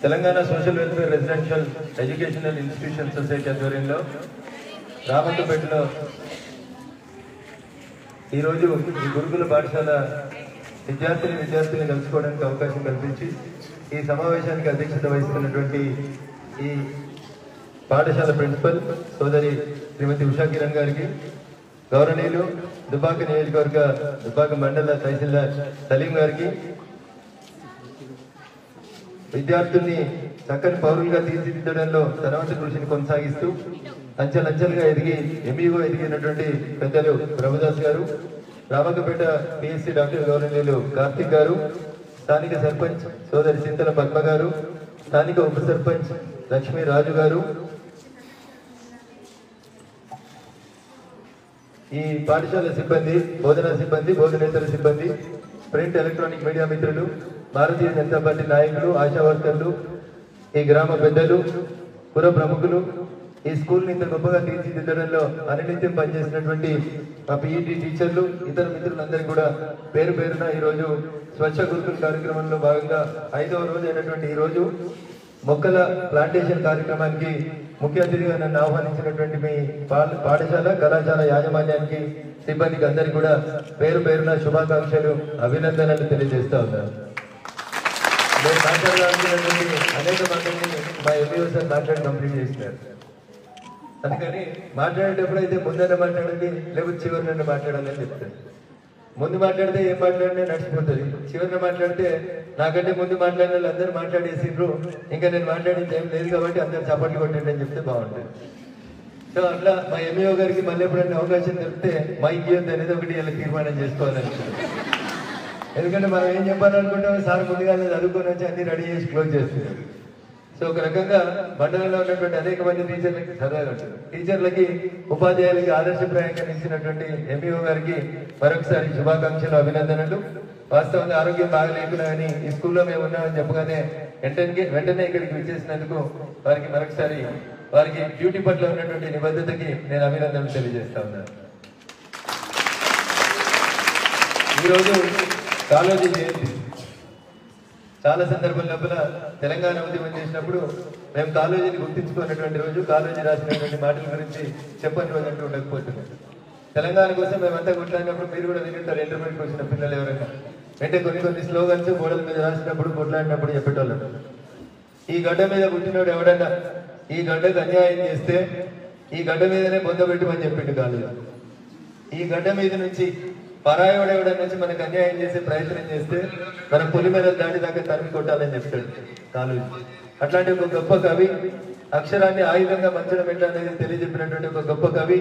Telangana social welfare residential educational institution society ఆధ్వర్యంలో రామన్నపేటలో ఈరోజు ఈ గురుకుల పాఠశాల విద్యార్థుల్ని కలుసుకోవడానికి అవకాశం కల్పించి ఈ సమావేశానికి అధ్యక్షత వహిస్తున్నటువంటి ఈ పాఠశాల ప్రిన్సిపల్ సోదరి శ్రీమతి ఉషా కిరణ్ గారికి, గౌరవనీయులు దుబ్బాక నియోజకవర్గ దుబ్బాక మండల తహసీల్దార్ సలీం గారికి, విద్యార్థుల్ని చక్కని పౌరులుగా తీర్చిదిద్దడంలో తన వంతు కృషిని కొనసాగిస్తూ అంచెలంచెలుగా ఎంఈఓ ఎదిగినటువంటి పెద్దలు ప్రభుదాస్ గారు, రామన్నపేట పిఎస్సి డాక్టర్ గౌరవనీయులు కార్తిక్ గారు, స్థానిక సర్పంచ్ సోదరి చింతల పద్మ గారు, స్థానిక ఉప సర్పంచ్ లక్ష్మీ రాజు గారు, ఈ పాఠశాల సిబ్బంది, బోధనా సిబ్బంది, బోధనేతర సిబ్బంది, ప్రింట్ ఎలక్ట్రానిక్ మీడియా మిత్రులు, భారతీయ జనతా పార్టీ నాయకులు, ఆశా వర్కర్లు, ఈ గ్రామ పెద్దలు, పుర ప్రముఖులు, ఈ స్కూల్ని ఇంత గొప్పగా తీర్చిదిద్దడంలో అనునిత్యం పనిచేసినటువంటి మా పీఈటీ టీచర్లు, ఇతర మిత్రులందరికీ కూడా పేరు పేరున ఈరోజు స్వచ్ఛ గురుకుల కార్యక్రమంలో భాగంగా 5వ రోజు అయినటువంటి ఈ రోజు మొక్కల ప్లాంటేషన్ కార్యక్రమానికి ముఖ్య అతిథిగా నన్ను ఆహ్వానించినటువంటి మీ పాఠశాల కళాశాల యాజమాన్యానికి, సిబ్బందికి అందరికీ కూడా పేరు పేరున శుభాకాంక్షలు, అభినందనలు తెలియజేస్తా ఉన్నాను. నేను మాట్లాడాలనుకున్నటువంటి అనేక మందిని మా ఎంఈఓ సార్ మాట్లాడి కంప్లీట్ చేసినారు. అందుకని మాట్లాడేటప్పుడు అయితే ముందర మాట్లాడండి, లేకపోతే చివరిన మాట్లాడాలని చెప్తాను. ముందు మాట్లాడితే ఏం మాట్లాడినా నడిచిపోతుంది, చివరిన మాట్లాడితే నాకంటే ముందు మాట్లాడిన వాళ్ళు అందరూ మాట్లాడేసిండ్రు, ఇంకా నేను మాట్లాడింది ఏం లేదు కాబట్టి అందరు చప్పట్లు కొట్టండి అని చెప్తే బాగుంటుంది. సో అట్లా మా ఎంఈఓ గారికి మళ్ళీ ఎప్పుడైనా అవకాశం దొరికితే మైక్ ఇవ్వద్దు అనేది ఒకటి ఇలా తీర్మానం చేసుకోవాలనుకుంటున్నాను. ఎందుకంటే మనం ఏం చెప్పాలనుకుంటామో సార్ ముందుగానే చదువుకొని వచ్చి అన్ని రెడీ చేసి క్లోజ్ చేస్తున్నాం. సో ఒక రకంగా మండలంలో ఉన్నటువంటి అనేక మంది టీచర్లకి ఉపాధ్యాయులకి ఆదర్శప్రాయంగా నిలిచినటువంటి ఎంఈఓ గారికి మరొకసారి శుభాకాంక్షలు, అభినందనలు. వాస్తవంగా ఆరోగ్యం బాగలేకున్నా కానీ ఈ స్కూల్లో మేము ఉన్నామని చెప్పగానే వెంటనే ఇక్కడికి విచ్చేసినందుకు వారికి మరొకసారి వారికి డ్యూటీ పట్ల ఉన్నటువంటి నిబద్ధతకి నేను అభినందనలు తెలియజేస్తా ఉన్నాను. ఈరోజు కాళోజీ జయంతి. చాలా సందర్భం లోపల తెలంగాణ ఉద్యమం చేసినప్పుడు మేము కాళోజీని గుర్తించుకున్నటువంటి రోజు, కాళోజీ రాసినటువంటి మాటల గురించి చెప్పని రోజు అంటూ ఉండకపోతున్నాం. తెలంగాణ కోసం మేమంతా కొట్లాడినప్పుడు మీరు కూడా వింటారు, ఇంటర్మీడియట్కి వచ్చిన పిల్లలు ఎవరైనా అంటే కొన్ని స్లోగన్స్ గోడల మీద రాసినప్పుడు కొట్లాడినప్పుడు చెప్పేటోళ్ళం. ఈ గడ్డ మీద పుట్టినోడు ఎవడన్నా ఈ గడ్డకు అన్యాయం చేస్తే ఈ గడ్డ మీదనే పొందబెట్టమని చెప్పిండు కాళోజీ. ఈ గడ్డ మీద నుంచి పరాయోడు ఎవడన్నా నుంచి మనకు అన్యాయం చేసే ప్రయత్నం చేస్తే మన పులి మీద దాటి దాకా తరిమి కొట్టాలని చెప్తాడు కాళోజీ. అట్లాంటి ఒక గొప్ప కవి, అక్షరాన్ని ఆయుధంగా మంచడం ఎట్లా అనేది తెలియజెప్పినటువంటి ఒక గొప్ప కవి.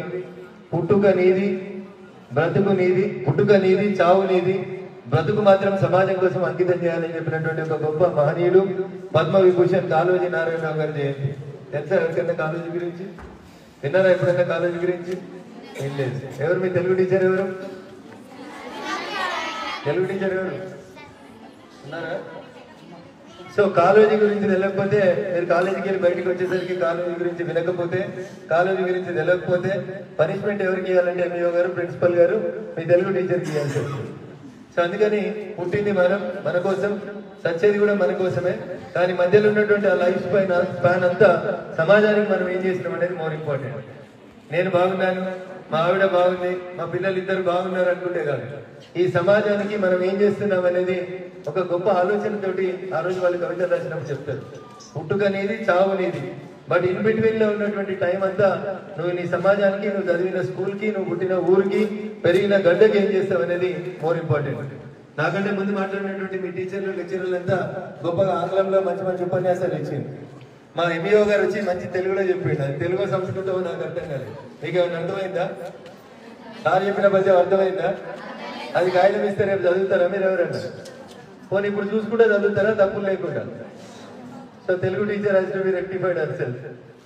పుట్టుక నీది, బ్రతుకు నీది, పుట్టుక నీది, చావు నీది, బ్రతుకు మాత్రం సమాజం కోసం అంకితం చేయాలని చెప్పినటువంటి ఒక గొప్ప మహనీయుడు పద్మ విభూషణ్ కాళోజీ నారాయణరావు గారి జయంతి. తెలుసా ఎవరికైనా కాళోజీ గురించి? విన్నారా ఎప్పుడైనా కాళోజీ గురించి? ఏం లేదు. ఎవరు మీ తెలుగు టీచర్? ఎవరు తెలుగు టీచర్ ఎవరు ఉన్నారా? సో కాళోజీ గురించి తెలియకపోతే, మీరు కాలేజీకి వెళ్ళి బయటకు వచ్చేసరికి కాళోజీ గురించి వినకపోతే, కాళోజీ గురించి తెలియకపోతే పనిష్మెంట్ ఎవరికి ఇవ్వాలంటే ఎంఈఓ గారు, ప్రిన్సిపల్ గారు మీ తెలుగు టీచర్కి ఇవ్వాల్సి వస్తుంది. సో అందుకని పుట్టింది మనం మన కోసం, చచ్చేది కూడా మన కోసమే. కానీ మధ్యలో ఉన్నటువంటి ఆ లైఫ్ స్పాన్ అంతా సమాజానికి మనం ఏం చేసినాం అనేది మోర్ ఇంపార్టెంట్. నేను బాగున్నాను, మా ఆవిడ బాగుంది, మా పిల్లలు ఇద్దరు బాగున్నారు అనుకుంటే కాదు, ఈ సమాజానికి మనం ఏం చేస్తున్నాం అనేది ఒక గొప్ప ఆలోచనతోటి ఆ రోజు వాళ్ళు కవిత రాసినప్పుడు చెప్తారు. పుట్టుక నీది, చావు నీది, బట్ ఇన్ బిట్వీన్ లో ఉన్నటువంటి టైం అంతా నువ్వు నీ సమాజానికి, నువ్వు చదివిన స్కూల్కి, నువ్వు పుట్టిన ఊరికి, పెరిగిన గడ్డకి ఏం చేస్తావు అనేది మోర్ ఇంపార్టెంట్. నాకంటే ముందు మాట్లాడినటువంటి మీ టీచర్లు, లెక్చరర్లు అంతా గొప్పగా ఆంగ్లంలో మంచి మంచి ఉపన్యాసాలు ఇచ్చింది. మా ఎంఈఓ గారు వచ్చి మంచి తెలుగులో చెప్పిండు. అది తెలుగు సంస్కృతం నాకు అర్థం కాలేదు. మీకు ఏమైనా అర్థమైందా? సార్ చెప్పిన పద్యం అర్థమైందా? అది కాగితం ఇస్తే రేపు చదువుతారా మీరు ఎవరన్నా? పోనీ ఇప్పుడు చూసుకుంటే చదువుతారా తప్పులు లేకుండా? So Telugu teacher has to be rectified herself.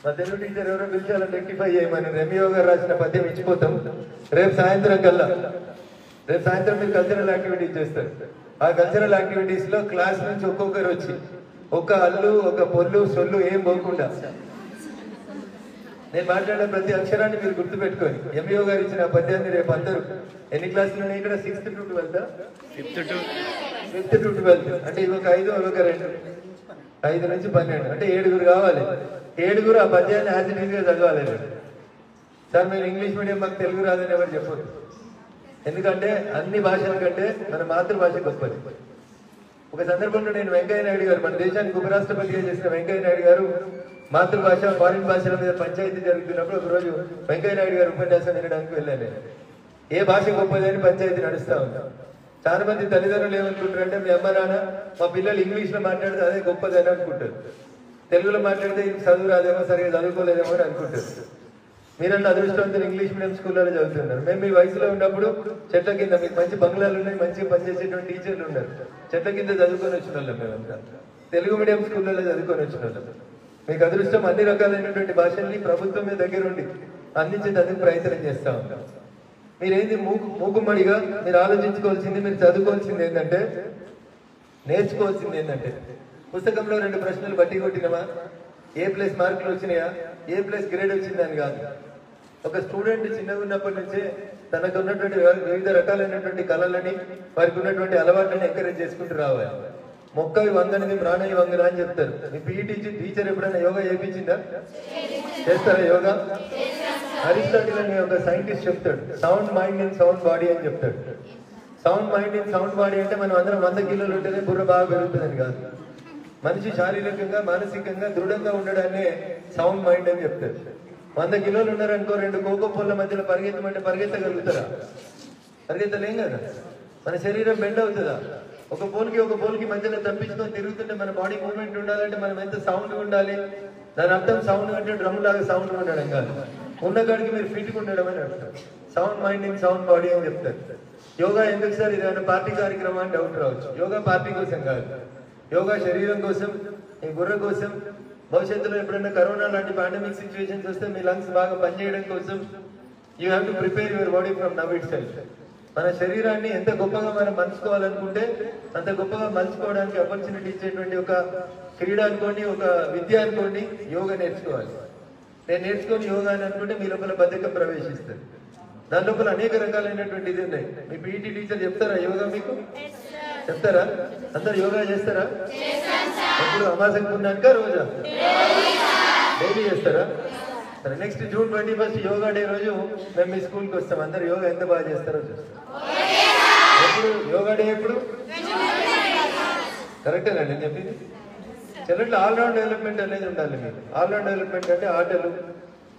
మా తెలుగు టీచర్ ఎవరో పిలిచాలని రెక్టిఫై చేయమని ఎంఈఓ గారు రాసిన పద్యం ఇచ్చిపోతాం. రేపు సాయంత్రం మీరు కల్చరల్ యాక్టివిటీస్ చేస్తారు. ఆ కల్చరల్ యాక్టివిటీస్ లో క్లాస్ నుంచి ఒక్కొక్కరు వచ్చి ఒక అల్లు, ఒక పొల్లు, సొల్లు ఏం పోకుండా నేను మాట్లాడే ప్రతి అక్షరాన్ని మీరు గుర్తుపెట్టుకోండి. ఎంఈఓ గారు ఇచ్చిన పద్యాన్ని రేపు అందరూ ఎన్ని క్లాసులు ఉన్నాయి ఇక్కడ? 6th to 12th? 5th to 5th to 12th అంటే ఇవొక 5 అదొక 2 5 నుంచి 12 అంటే 7 కావాలి. 7 ఆ పద్యాన్ని యాసిటీస్గా చదవాలి. సార్ మీరు ఇంగ్లీష్ మీడియం మాకు తెలుగు రాదని ఎవరు చెప్పరు. ఎందుకంటే అన్ని భాషల కంటే మన మాతృభాష గొప్పది. ఒక సందర్భంలో నేను వెంకయ్య నాయుడు గారు మన దేశానికి ఉపరాష్ట్రపతిగా చేసిన వెంకయ్య నాయుడు గారు మాతృభాష ఫారిన్ భాషల మీద పంచాయతీ జరుగుతున్నప్పుడు ఒకరోజు వెంకయ్య నాయుడు గారు ఉపన్యాసం వినడానికి వెళ్ళాను. ఏ భాష గొప్పదని పంచాయతీ నడుస్తా ఉంటాం. చాలా మంది తల్లిదండ్రులు ఏమనుకుంటారంటే మీ అమ్మ నాన్న మా పిల్లలు ఇంగ్లీష్లో మాట్లాడితే అదే గొప్పదని అనుకుంటారు. తెలుగులో మాట్లాడితే చదువు రాదేమో సరిగా చదువుకోలేదేమో అని అనుకుంటారు. మీరన్న అదృష్టవంతులు ఇంగ్లీష్ మీడియం స్కూళ్ళలో చదువుతున్నారు. మేము మీ వయసులో ఉన్నప్పుడు చెట్ల కింద మీకు మంచి బంగ్లాలు ఉన్నాయి, మంచిగా పనిచేసేటువంటి టీచర్లు ఉన్నారు. చెట్ల కింద చదువుకొని వచ్చిన వాళ్ళం మేమంతా. తెలుగు మీడియం స్కూళ్ళలో చదువుకొని వచ్చిన వాళ్ళం. మీకు అదృష్టం అన్ని రకాలైనటువంటి భాషల్ని ప్రభుత్వం మీ దగ్గర ఉండి అందించేందుకు ప్రయత్నం చేస్తా ఉంటాం. మీరేంది మూకుమ్మడిగా మీరు ఆలోచించుకోవాల్సింది, మీరు చదువుకోవాల్సింది ఏంటంటే, నేర్చుకోవాల్సింది ఏంటంటే, పుస్తకంలో 2 ప్రశ్నలు బట్టి కొట్టినవా, A+ మార్కులు వచ్చినాయా, A+ గ్రేడ్ వచ్చిందని కాదు. ఒక స్టూడెంట్ చిన్నగా ఉన్నప్పటి నుంచే తనకు ఉన్నటువంటి వివిధ రకాలైనటువంటి కళలని, వారికి ఉన్నటువంటి అలవాట్లను ఎంకరేజ్ చేసుకుంటూ రావాలి. మొక్కవి వంగనిది ప్రాణవి వంగరా అని చెప్తారు. మీ పీఈటీ టీచర్ ఎప్పుడైనా యోగా చేయించిందా? చేస్తారా యోగా? అరిస్టాటిల్ అనే ఒక సైంటిస్ట్ చెప్తాడు, sound mind in sound body అని చెప్తాడు. Sound mind in sound body అంటే మనం అందరం 100 కిలోలు ఉంటేనే బుర్ర బాగా పెరుగుతుందని కాదు. మనిషి శారీరకంగా మానసికంగా దృఢంగా ఉండడాన్ని సౌండ్ మైండ్ అని చెప్తారు. 100 కిలోలు ఉన్నారనుకో, 2 కోకో పొల్ల మధ్యలో పరిగెత్తమంటే పరిగెత్తగలుగుతారా? పరిగెత్తలేం కదా. మన శరీరం బెండ్ అవుతుందా? ఒక పోల్కి మధ్యలో తప్పించుకొని తిరుగుతుంటే మన బాడీ మూవ్మెంట్ ఉండాలంటే మనం ఎంత సౌండ్ ఉండాలి. దాని అర్థం సౌండ్ అంటే డ్రమ్ లాగా సౌండ్ ఉండడం కాదు, ఉన్న కాడికి మీరు ఫిట్గా ఉండడం అని అర్థం. Sound mind in sound body అని చెప్తారు. యోగా ఎందుకు సార్, ఇదేమైనా పార్టీ కార్యక్రమం అని డౌట్ రావచ్చు. యోగా పార్టీ కోసం కాదు. యోగా శరీరం కోసం, మీ బుర్ర కోసం, భవిష్యత్తులో ఎప్పుడైనా కరోనా లాంటి పాండమిక్ సిచ్యువేషన్స్ వస్తే మీ లంగ్స్ బాగా పనిచేయడం కోసం you have to prepare your body from now it self. మన శరీరాన్ని ఎంత గొప్పగా మనం మలుచుకోవాలనుకుంటే అంత గొప్పగా మలుచుకోవడానికి ఆపర్చునిటీ ఇచ్చేటువంటి ఒక క్రీడ అనుకోండి, ఒక విద్య అనుకోండి, యోగా నేర్చుకోవాలి. నేను నేర్చుకొని యోగా అని అనుకుంటే మీ లోపల బద్ధకం ప్రవేశిస్తుంది. దాని లోపల అనేక రకాలైనటువంటి ఇది ఉన్నాయి. మీ పీఈటీ టీచర్ చెప్తారా యోగా మీకు? చెప్తారా? అందరు యోగా చేస్తారా? ఎప్పుడు అమాసకు పుణ్యానిక రోజా? డైలీ చేస్తారా? సరే, నెక్స్ట్ June 21 యోగా డే రోజు మేము మీ స్కూల్కి వస్తాం. అందరు యోగా ఎంత బాగా చేస్తారో చూస్తాం. ఎప్పుడు యోగా డే? ఎప్పుడు? కరెక్టేనండి నేను చెప్పింది. చిన్నట్లు ఆల్రౌండ్ డెవలప్మెంట్ అనేది ఉండాలి. మీరు ఆల్రౌండ్ డెవలప్మెంట్ అంటే ఆటలు.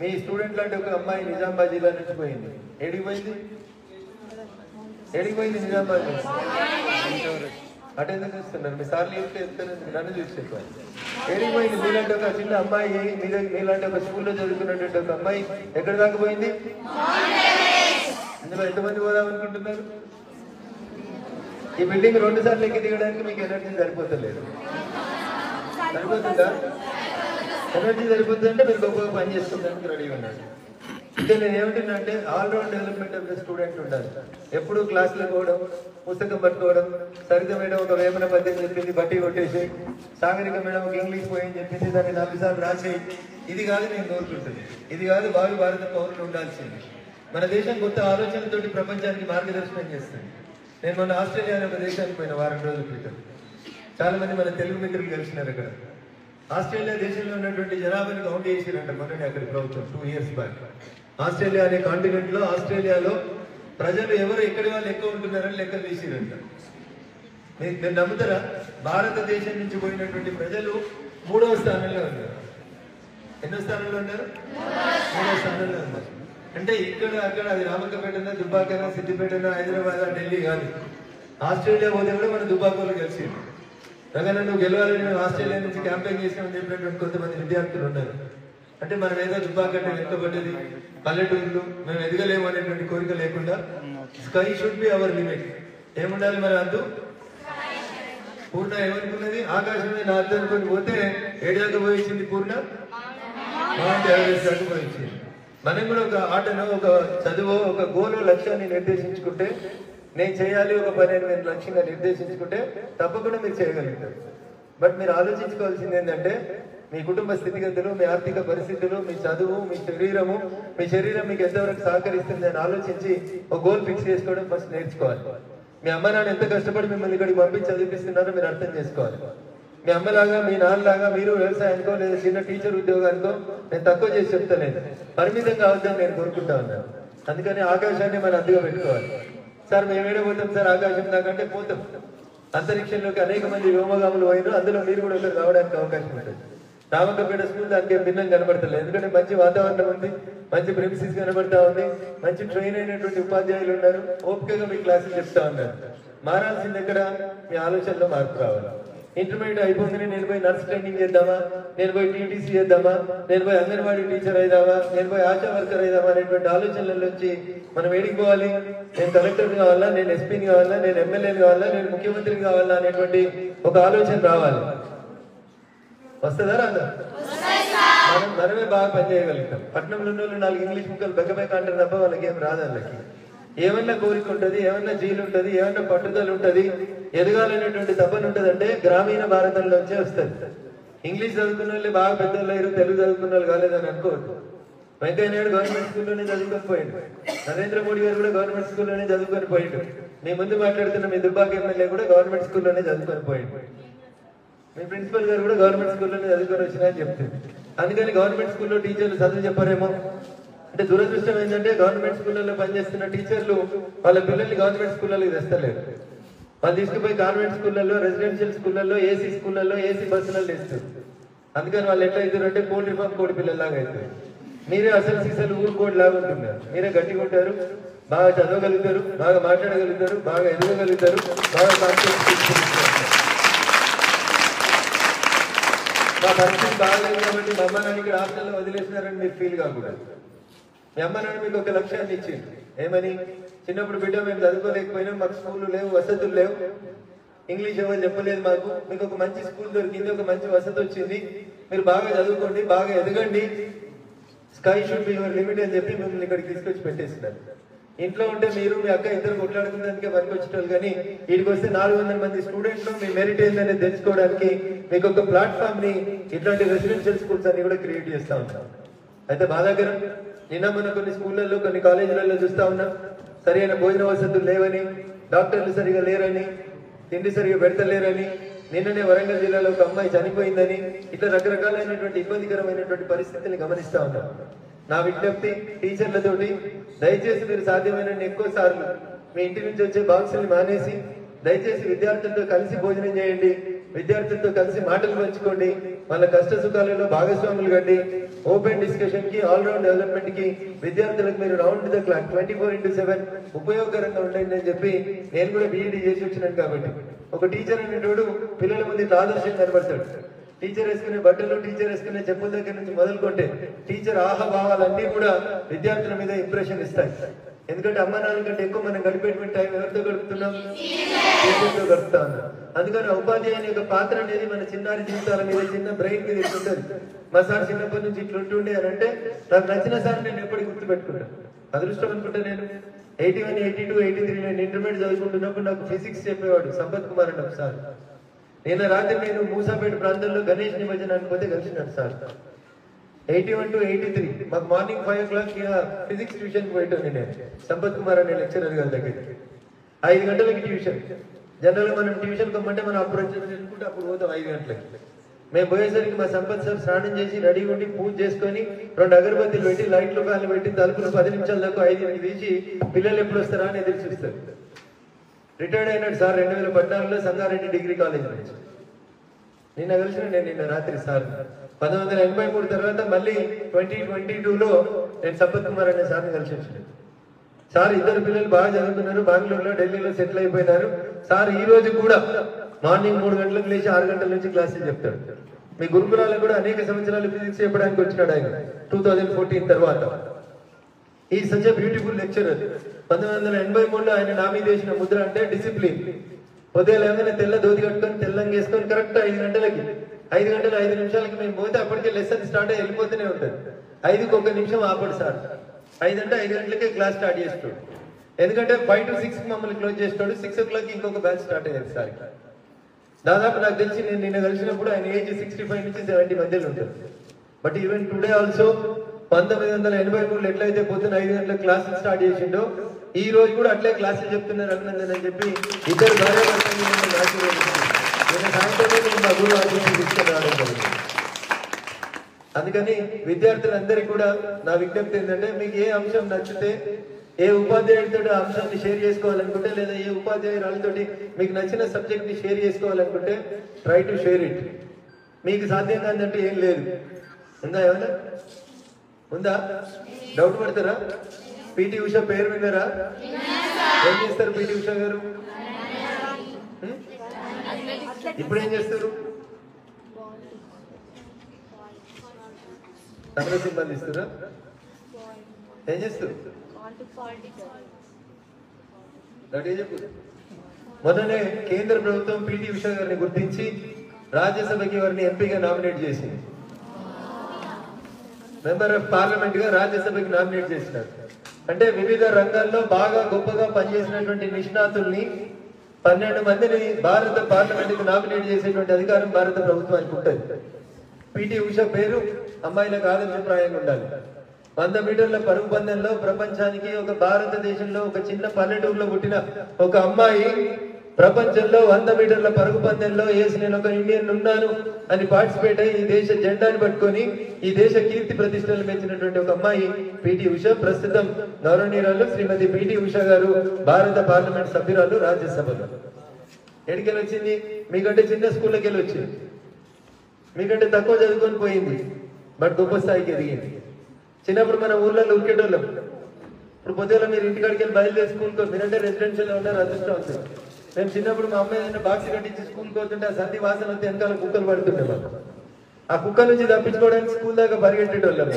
మీ స్టూడెంట్ లాంటి ఒక అమ్మాయి నిజామాబాద్ జిల్లా నుంచి పోయింది. ఏడికి పోయింది? నిజామాబాద్ నుంచి. అటు ఎందుకు చూస్తున్నారు? మీ సార్లు చెప్తే నన్ను చూసి చెప్పాలి. ఏడికి పోయింది? మీలాంటి ఒక చిన్న అమ్మాయి, మీలాంటి ఒక స్కూల్లో చదువుకున్నటువంటి ఒక అమ్మాయి ఎక్కడి దాకా పోయింది? ఇందులో ఎంతమంది పోదాం అనుకుంటున్నారు? ఈ బిల్డింగ్ 2 సార్లు ఎక్కి దిగడానికి మీకు ఎనర్జీ సరిపోతలేదు. సరిపోతుందా? ఎనర్జీ సరిపోతుందంటే మీరు గొప్పగా పని చేసుకుంటానికి రెడీగా ఉన్నాడు. ఇంకా నేను ఏమంటున్నా అంటే all round development of the student ఉండాలి. ఎప్పుడు క్లాసులో పోవడం, పుస్తకం పట్టుకోవడం, సరిత మేడం ఒక వేమన పద్యం చెప్పింది బట్టి కొట్టేసి, సాగరిక మేడం ఒక ఇంగ్లీష్ పోయి చెప్పింది దాన్ని 4 సార్లు రాసి, ఇది కాదు నేను కోరుకుంటుంది. ఇది కాదు భావి భారత పౌరులు ఉండాల్సింది. మన దేశం కొత్త ఆలోచనలతోటి ప్రపంచానికి మార్గదర్శనం చేస్తుంది. నేను మొన్న ఆస్ట్రేలియా అనే ఒక దేశానికి పోయిన వారం రోజుల క్రితం. చాలా మంది మన తెలుగు మిత్రులు కలిసినారు అక్కడ. ఆస్ట్రేలియా దేశంలో ఉన్నటువంటి జనాభాని కౌంట్ చేసిరంట మొన్ననే అక్కడి ప్రభుత్వం 2 years బ్యాక్. ఆస్ట్రేలియా అనే కాంటినెంట్ లో, ఆస్ట్రేలియాలో ప్రజలు ఎవరు ఎక్కడి వాళ్ళు ఎక్కువ ఉంటున్నారని లెక్కలు తీసిరంట. మీరు నమ్ముతారా? భారతదేశం నుంచి పోయినటువంటి ప్రజలు 3వ స్థానంలో ఉన్నారు. ఎన్నో స్థానంలో ఉన్నారు? 3వ స్థానంలో ఉన్నారు. అంటే ఇక్కడ అక్కడ అది రామకపేటనా, దుబ్బాకనా, సిద్దిపేటనా, హైదరాబాద్, ఢిల్లీ కాదు. ఆస్ట్రేలియా పోతే కూడా మన దుబ్బాకోలు కలిసి రకన్నా నువ్వు గెలవాలని మేము ఆస్ట్రేలియా నుంచి క్యాంపెయిన్ చేసామని చెప్పినటువంటి కొంతమంది విద్యార్థులు ఉన్నారు. అంటే మనం ఏదో దుబ్బాకంటే వెనుకబడ్డది, పల్లెటూరులు, మేము ఎదగలేము అనేటువంటి కోరిక లేకుండా sky should be our limit. ఏముండాలి మన అద్దు? పూర్ణ ఏమనుకున్నది? ఆకాశమే నా అర్థం అనుకుని పోతే ఏడాది పోయించింది పూర్ణ, మౌంట్ ఎవరెస్ట్ దాకా పోయించింది. మనం కూడా ఒక ఆటను, ఒక చదువు, ఒక గోలు, లక్ష్యాన్ని నిర్దేశించుకుంటే, నేను చేయాలి ఒక పని అని మీరు లక్ష్యంగా నిర్దేశించుకుంటే తప్పకుండా మీరు చేయగలుగుతారు. బట్ మీరు ఆలోచించుకోవాల్సింది ఏంటంటే మీ కుటుంబ స్థితిగతులు, మీ ఆర్థిక పరిస్థితులు, మీ చదువు, మీ శరీరం మీకు ఎంతవరకు సహకరిస్తుంది అని ఆలోచించి ఒక గోల్ ఫిక్స్ చేసుకోవడం ఫస్ట్ నేర్చుకోవాలి. మీ అమ్మ నాన్న ఎంత కష్టపడి మిమ్మల్ని ఇక్కడికి పంపించి చదివిస్తున్నారో మీరు అర్థం చేసుకోవాలి. మీ అమ్మలాగా మీ నాన్నలాగా మీరు వ్యవసాయానికో లేదా చిన్న టీచర్ ఉద్యోగానికో నేను తక్కువ చేసి చెప్తలేదు, పరిమితంగా అవుతాను నేను కోరుకుంటా ఉన్నాను. అందుకని ఆకాశాన్ని మనం అడ్డుగా పెట్టుకోవాలి. సార్ మేము ఏడ పోతాం సార్ ఆకాశం దాకంటే పోతాం. అంతరిక్షంలోకి అనేక మంది వ్యోమగాములు పోయినారు, అందులో మీరు కూడా ఒకరు రావడానికి అవకాశం ఉంటుంది. రామకపేట స్కూల్ దానికి భిన్నం కనబడతలేదు, ఎందుకంటే మంచి వాతావరణం ఉంది, మంచి ప్రిమిసిస్ కనబడతా ఉంది, మంచి ట్రైన్ అయినటువంటి ఉపాధ్యాయులు ఉన్నారు, ఓపికగా మీ క్లాసులు చెప్తా ఉన్నారు. మారాల్సింది ఎక్కడ? మీ ఆలోచనలో మార్పు రావాలి. ఇంటర్మీడియట్ అయిపోయిందని నేను పోయి నర్స్ ట్రైనింగ్ చేద్దామా, నేను పోయి టీటీసీ చేద్దామా, నేను పోయి అంగన్వాడీ టీచర్ అయిదామా, నేను పోయి ఆశా వర్కర్ అయిదామా అనేటువంటి ఆలోచనల నుంచి మనం ఏడికి పోవాలి? నేను కలెక్టర్ కావాలా, నేను ఎస్పీని కావాలా, నేను ఎమ్మెల్యేని కావాలా, నేను ముఖ్యమంత్రిని కావాలా అనేటువంటి ఒక ఆలోచన రావాలి. వస్తుందా రాదా? మనమే బాగా పనిచేయగలుగుతాం. పట్టణంలో ఉన్న వాళ్ళు 4 ఇంగ్లీష్ ముక్కలు బెగ్గబెక్క అంటారు తప్ప వాళ్ళకి ఏం రాదు. వాళ్ళకి ఏమన్నా కోరిక ఉంటుంది, ఏమన్నా జీలు ఉంటుంది, ఏమన్నా పట్టుదల ఉంటుంది, ఎదగాలనేటువంటి తపన ఉంటుంది. అంటే గ్రామీణ భారతంలోంచే వస్తుంది. ఇంగ్లీష్ చదువుకున్న వాళ్ళు బాగా పెద్దోళ్ళు అయ్యారు, తెలుగు చదువుకున్న వాళ్ళు కాలేదని అనుకోవద్దు. వెంకయ్య నాయుడు గవర్నమెంట్ స్కూల్లోనే చదువుకొని పోయిండు, నరేంద్ర మోడీ గారు కూడా గవర్నమెంట్ స్కూల్లోనే చదువుకొని పోయిండు, మీ ముందు మాట్లాడుతున్న మీ దుబ్బాక ఎమ్మెల్యే కూడా గవర్నమెంట్ స్కూల్లోనే చదువుకొని పోయిండు, మీ ప్రిన్సిపల్ గారు కూడా గవర్నమెంట్ స్కూల్లోనే చదువుకొని వచ్చినాయని చెప్తుంది. అందుకని గవర్నమెంట్ స్కూల్లో టీచర్లు చదువు చెప్పారేమో అంటే దురదృష్టం ఏంటంటే గవర్నమెంట్ స్కూళ్ళలో పనిచేస్తున్న టీచర్లు వాళ్ళ పిల్లల్ని గవర్నమెంట్ స్కూళ్ళకి తెస్తలేరు. వాళ్ళు తీసుకుపోయి గవర్నమెంట్ స్కూళ్ళల్లో, రెసిడెన్షియల్ స్కూళ్ళల్లో, ఏసీ స్కూళ్ళల్లో, ఏసీ బస్సులలో తెస్తారు. అందుకని వాళ్ళు ఎట్లా అవుతారు అంటే పోల్ట్రీ ఫామ్ కోడి పిల్లల్లాగా అవుతారు. మీరే అసలు సీసలు ఊరు కోడి లాగా ఉంటున్నారు. మీరే గట్టిగా ఉంటారు, బాగా చదవగలుగుతారు, బాగా మాట్లాడగలుగుతారు, బాగా ఎదగగలుగుతారు, బాగా కాన్ఫిడెన్స్. మా పరిస్థితి బాగాలేదు కాబట్టి మా అమ్మ నాన్న ఇక్కడ హాస్టల్లో వదిలేసినారని మీరు ఫీల్ కాకూడదు. మీ అమ్మ నాన్న మీకు ఒక లక్ష్యాన్ని ఇచ్చింది. ఏమని? చిన్నప్పుడు బిడ్డ మేము చదువుకోలేకపోయినా, మాకు స్కూళ్ళు లేవు, వసతులు లేవు, ఇంగ్లీష్ ఎవరు చెప్పలేదు మాకు, మీకు ఒక మంచి స్కూల్ దొరికింది, ఒక మంచి వసతి వచ్చింది, మీరు బాగా చదువుకోండి, బాగా ఎదగండి, sky should be your limit అని చెప్పి మిమ్మల్ని ఇక్కడికి తీసుకొచ్చి పెట్టేస్తున్నారు. ఇంట్లో ఉంటే మీరు మీ అక్క ఇద్దరు కొట్లాడుకునేందుకే పనికి వచ్చేటోళ్ళు, కానీ వీడికి వస్తే 400 మంది స్టూడెంట్స్ మీ మెరిట్ ఏంటనేది తెలుసుకోవడానికి మీకు ఒక ప్లాట్ఫామ్ ని ఇట్లాంటి రెసిడెన్షియల్ స్కూల్స్ అన్ని కూడా క్రియేట్ చేస్తా ఉంటాం. అయితే బాధాకరం, నిన్న మన కొన్ని స్కూళ్ళల్లో, కొన్ని కాలేజీలలో చూస్తా ఉన్నాం, సరైన భోజన వసతులు లేవని, డాక్టర్లు సరిగా లేరని, తిండి సరిగా పెడతలేరని, నిన్ననే వరంగల్ జిల్లాలో ఒక అమ్మాయి చనిపోయిందని, ఇట్లా రకరకాలైనటువంటి ఇబ్బందికరమైనటువంటి పరిస్థితుల్ని గమనిస్తా ఉన్నాం. నా విజ్ఞప్తి టీచర్లతోటి, దయచేసి మీరు సాధ్యమైనన్ని ఎక్కువ సార్లు మీ ఇంటి నుంచి వచ్చే బాక్సుల్ని మానేసి దయచేసి విద్యార్థులతో కలిసి భోజనం చేయండి, విద్యార్థులతో కలిసి మాటలు పంచుకోండి, వాళ్ళ కష్ట సుఖాలలో భాగస్వాములు కండి. ఓపెన్ డిస్కషన్ కి, ఆల్రౌండ్ డెవలప్మెంట్ కి విద్యార్థులకు మీరు రౌండ్ ద క్లాక్ 24/7 ఉపయోగకరంగా ఉండండి అని చెప్పి నేను కూడా బీఈడీ చేసి వచ్చినాను. కాబట్టి ఒక టీచర్ అనేటోడు పిల్లల ముందు ఇట్లా ఆదర్శంగా కనబడతాడు. టీచర్ వేసుకునే బట్టలు, టీచర్ వేసుకునే చెప్పుల దగ్గర నుంచి మొదలుకుంటే టీచర్ ఆహాభావాలన్నీ కూడా విద్యార్థుల మీద ఇంప్రెషన్ ఇస్తాయి. ఎందుకంటే అమ్మ నాన్న కంటే ఎక్కువ మనం గడిపేటువంటి టైం ఎవరితో గడుపుతున్నాం? టీచర్తో గడుపుతా ఉన్నాం. అందుకని ఉపాధ్యాయుని యొక్క పాత్ర అనేది మన చిన్నారి జీవితాల మీద, చిన్న బ్రెయిన్ మీద ఇట్లుంటుంది. మా సార్ చిన్నప్పటి నుంచి ఇట్లుంటుండే అని అంటే నాకు నచ్చిన సార్ నేను ఎప్పటికీ గుర్తుపెట్టుకుంటాను. అదృష్టం అనుకుంటా. నేను 81, 82, 83 నేను ఇంటర్మీడియట్ చదువుకుంటున్నప్పుడు నాకు ఫిజిక్స్ చెప్పేవాడు సంపత్ కుమార్ అని సార్. నిన్న రాత్రి నేను మూసాపేట ప్రాంతంలో గణేష్ నిమజ్జనానికి పోతే కలిసినాడు సార్. 81 to 83 మాకు మార్నింగ్ 5 o'clock ఫిజిక్స్ ట్యూషన్ పోయేటోని నేను, సంపత్ కుమార్ అనే లెక్చరర్ గారి దగ్గరికి. 5 గంటలకి ట్యూషన్. జనరల్గా మనం ట్యూషన్ కమ్మంటే మనం అప్పుడు అనుకుంటే అప్పుడు పోతాం 5 గంటలకి. మేము పోయేసరికి మా సంపత్ సార్ స్నానం చేసి రెడీ ఉండి పూజ చేసుకొని 2 అగరబత్తులు పెట్టి, లైట్లు కాళ్ళు పెట్టి, తలుపులు 10 నిమిషాల దాకా 5 తీసి పిల్లలు ఎప్పుడు వస్తారా అని ఎదురు చూస్తారు. రిటైర్డ్ అయినాడు సార్ 2014లో సంగారెడ్డి డిగ్రీ కాలేజ్ నుంచి. నిన్న కలిసిన నేను నిన్న రాత్రి సార్ 1983 తర్వాత మళ్ళీ 2022లో నేను సంపత్ కుమార్ అనే సార్ని కలిసి వచ్చినాను. సార్ ఇద్దరు పిల్లలు బాగా చదువుతున్నారు, బెంగళూరులో, ఢిల్లీలో సెటిల్ అయిపోయినారు. సార్ ఈ రోజు కూడా మార్నింగ్ 3 గంటలకు లేచి 6 గంటల నుంచి క్లాసులు చెప్తాడు. మీ గురుకులాలకు కూడా అనేక సంవత్సరాలు ఫిజిక్స్ చెప్పడానికి వచ్చినాడు ఆయన 2014 తర్వాత. ఈ సచ్ ఎ బ్యూటిఫుల్ లెక్చరర్. 1983లో ఆయన నా మీద వేసిన ముద్ర అంటే డిసిప్లిన్. ఉదయం తెల్ల ధోతి కట్టుకొని, తెల్లంగా వేసుకొని కరెక్ట్ 5 గంటలకి, 5 గంటల 5 నిమిషాలకి మేము పోతే అప్పటికే లెసన్ స్టార్ట్ అయ్యి వెళ్ళిపోతూనే ఉంటుంది. 5కి 1 నిమిషం ఆపడు సార్. 5 అంటే 5 గంటలకే క్లాస్ స్టార్ట్ చేస్తాడు. ఎందుకంటే 5 to 6 మమ్మల్ని క్లోజ్ చేస్తాడు. 6 o'clock ఇంకొక బ్యాచ్ స్టార్ట్ అయ్యేది సార్. దాదాపు నాకు తెలిసి నేను నిన్న కలిసినప్పుడు ఆయన ఏజ్ 65 నుంచి 70 మధ్యలో ఉంటుంది. బట్ ఈవెన్ టుడే ఆల్సో 1983లో ఎట్లయితే పొద్దున 5 గంటలకు క్లాసులు స్టార్ట్ చేసిండో ఈ రోజు కూడా అట్లే క్లాసులు చెప్తున్నారు అభినందన్ అని చెప్పి ఇద్దరు భార్యాభర్తలు అందుకని విద్యార్థులందరికీ కూడా నా విజ్ఞప్తి ఏంటంటే మీకు ఏ అంశం నచ్చితే ఏ ఉపాధ్యాయుడితో ఆ అంశాన్ని షేర్ చేసుకోవాలనుకుంటే లేదా ఏ ఉపాధ్యాయురాలతో మీకు నచ్చిన సబ్జెక్ట్ ని షేర్ చేసుకోవాలనుకుంటే ట్రై టు షేర్ ఇట్. మీకు సాధ్యం కాదంటే ఏం లేదు. ఉందా ఏమన్నా ఉందా? డౌట్ పడతారా? పిటి ఉష పేరు విన్నారా? ఏం చేస్తారు పిటి ఉష గారు? ఇప్పుడు ఏం చేస్తారు? తమిళ సిబ్బంది ఇస్తారా? ఏం చేస్తారు? చెప్పు. మొన్ననే కేంద్ర ప్రభుత్వం పిటి ఉష గారిని గుర్తించి రాజ్యసభకి వారిని ఎంపీగా నామినేట్ చేసింది. మెంబర్ ఆఫ్ పార్లమెంట్ గా రాజ్యసభకి నామినేట్ చేసినారు. అంటే వివిధ రంగాల్లో బాగా గొప్పగా పనిచేసినటువంటి నిష్ణాతుల్ని 12 మందిని భారత పార్లమెంట్ కు నామినేట్ చేసేటువంటి అధికారం భారత ప్రభుత్వానికి ఉంటుంది. పిటి ఉష పేరు అమ్మాయిలకు ఆదర్శప్రాయంగా ఉండాలి. 100 మీటర్ల పరుగు పందెంలో ప్రపంచానికి ఒక భారతదేశంలో ఒక చిన్న పల్లెటూరులో పుట్టిన ఒక అమ్మాయి ప్రపంచంలో 100 మీటర్ల పరుగు పందెంలో నేను ఒక ఇండియన్ ఉన్నాను అని పార్టిసిపేట్ అయ్యి ఈ దేశ జెండాని పట్టుకొని ఈ దేశ కీర్తి ప్రతిష్టలు పెంచినటువంటి ఒక అమ్మాయి పిటి ఉష. ప్రస్తుతం గౌరవనీయురాలు శ్రీమతి పిటి ఉష గారు భారత పార్లమెంట్ సభ్యురాలు రాజ్యసభలో. ఎడికెళ్ళి వచ్చింది? మీకంటే చిన్న స్కూల్లోకి వెళ్ళి వచ్చింది, మీకంటే తక్కువ చదువుకొని పోయింది, బట్ గొప్ప స్థాయికి ఎదిగింది. చిన్నప్పుడు మన ఊర్లలో ఉరికేటోళ్ళం. ఇప్పుడు పొద్దున మీరు ఇంటికాడికి వెళ్ళి బయలుదేరి స్కూల్కి మీరంటే రెసిడెన్షియల్ ఉంటారు, అదృష్టం వస్తుంది. మేము చిన్నప్పుడు మా అమ్మాయి ఏదైనా బాక్స్ కట్టించి స్కూల్కి పోతుంటే ఆ సంధి వాసన వస్తే వెనకాల కుక్కలు పడుతుండే మాకు. ఆ కుక్క నుంచి తప్పించుకోవడానికి స్కూల్ దాకా పరిగెట్టేటోళ్ళం.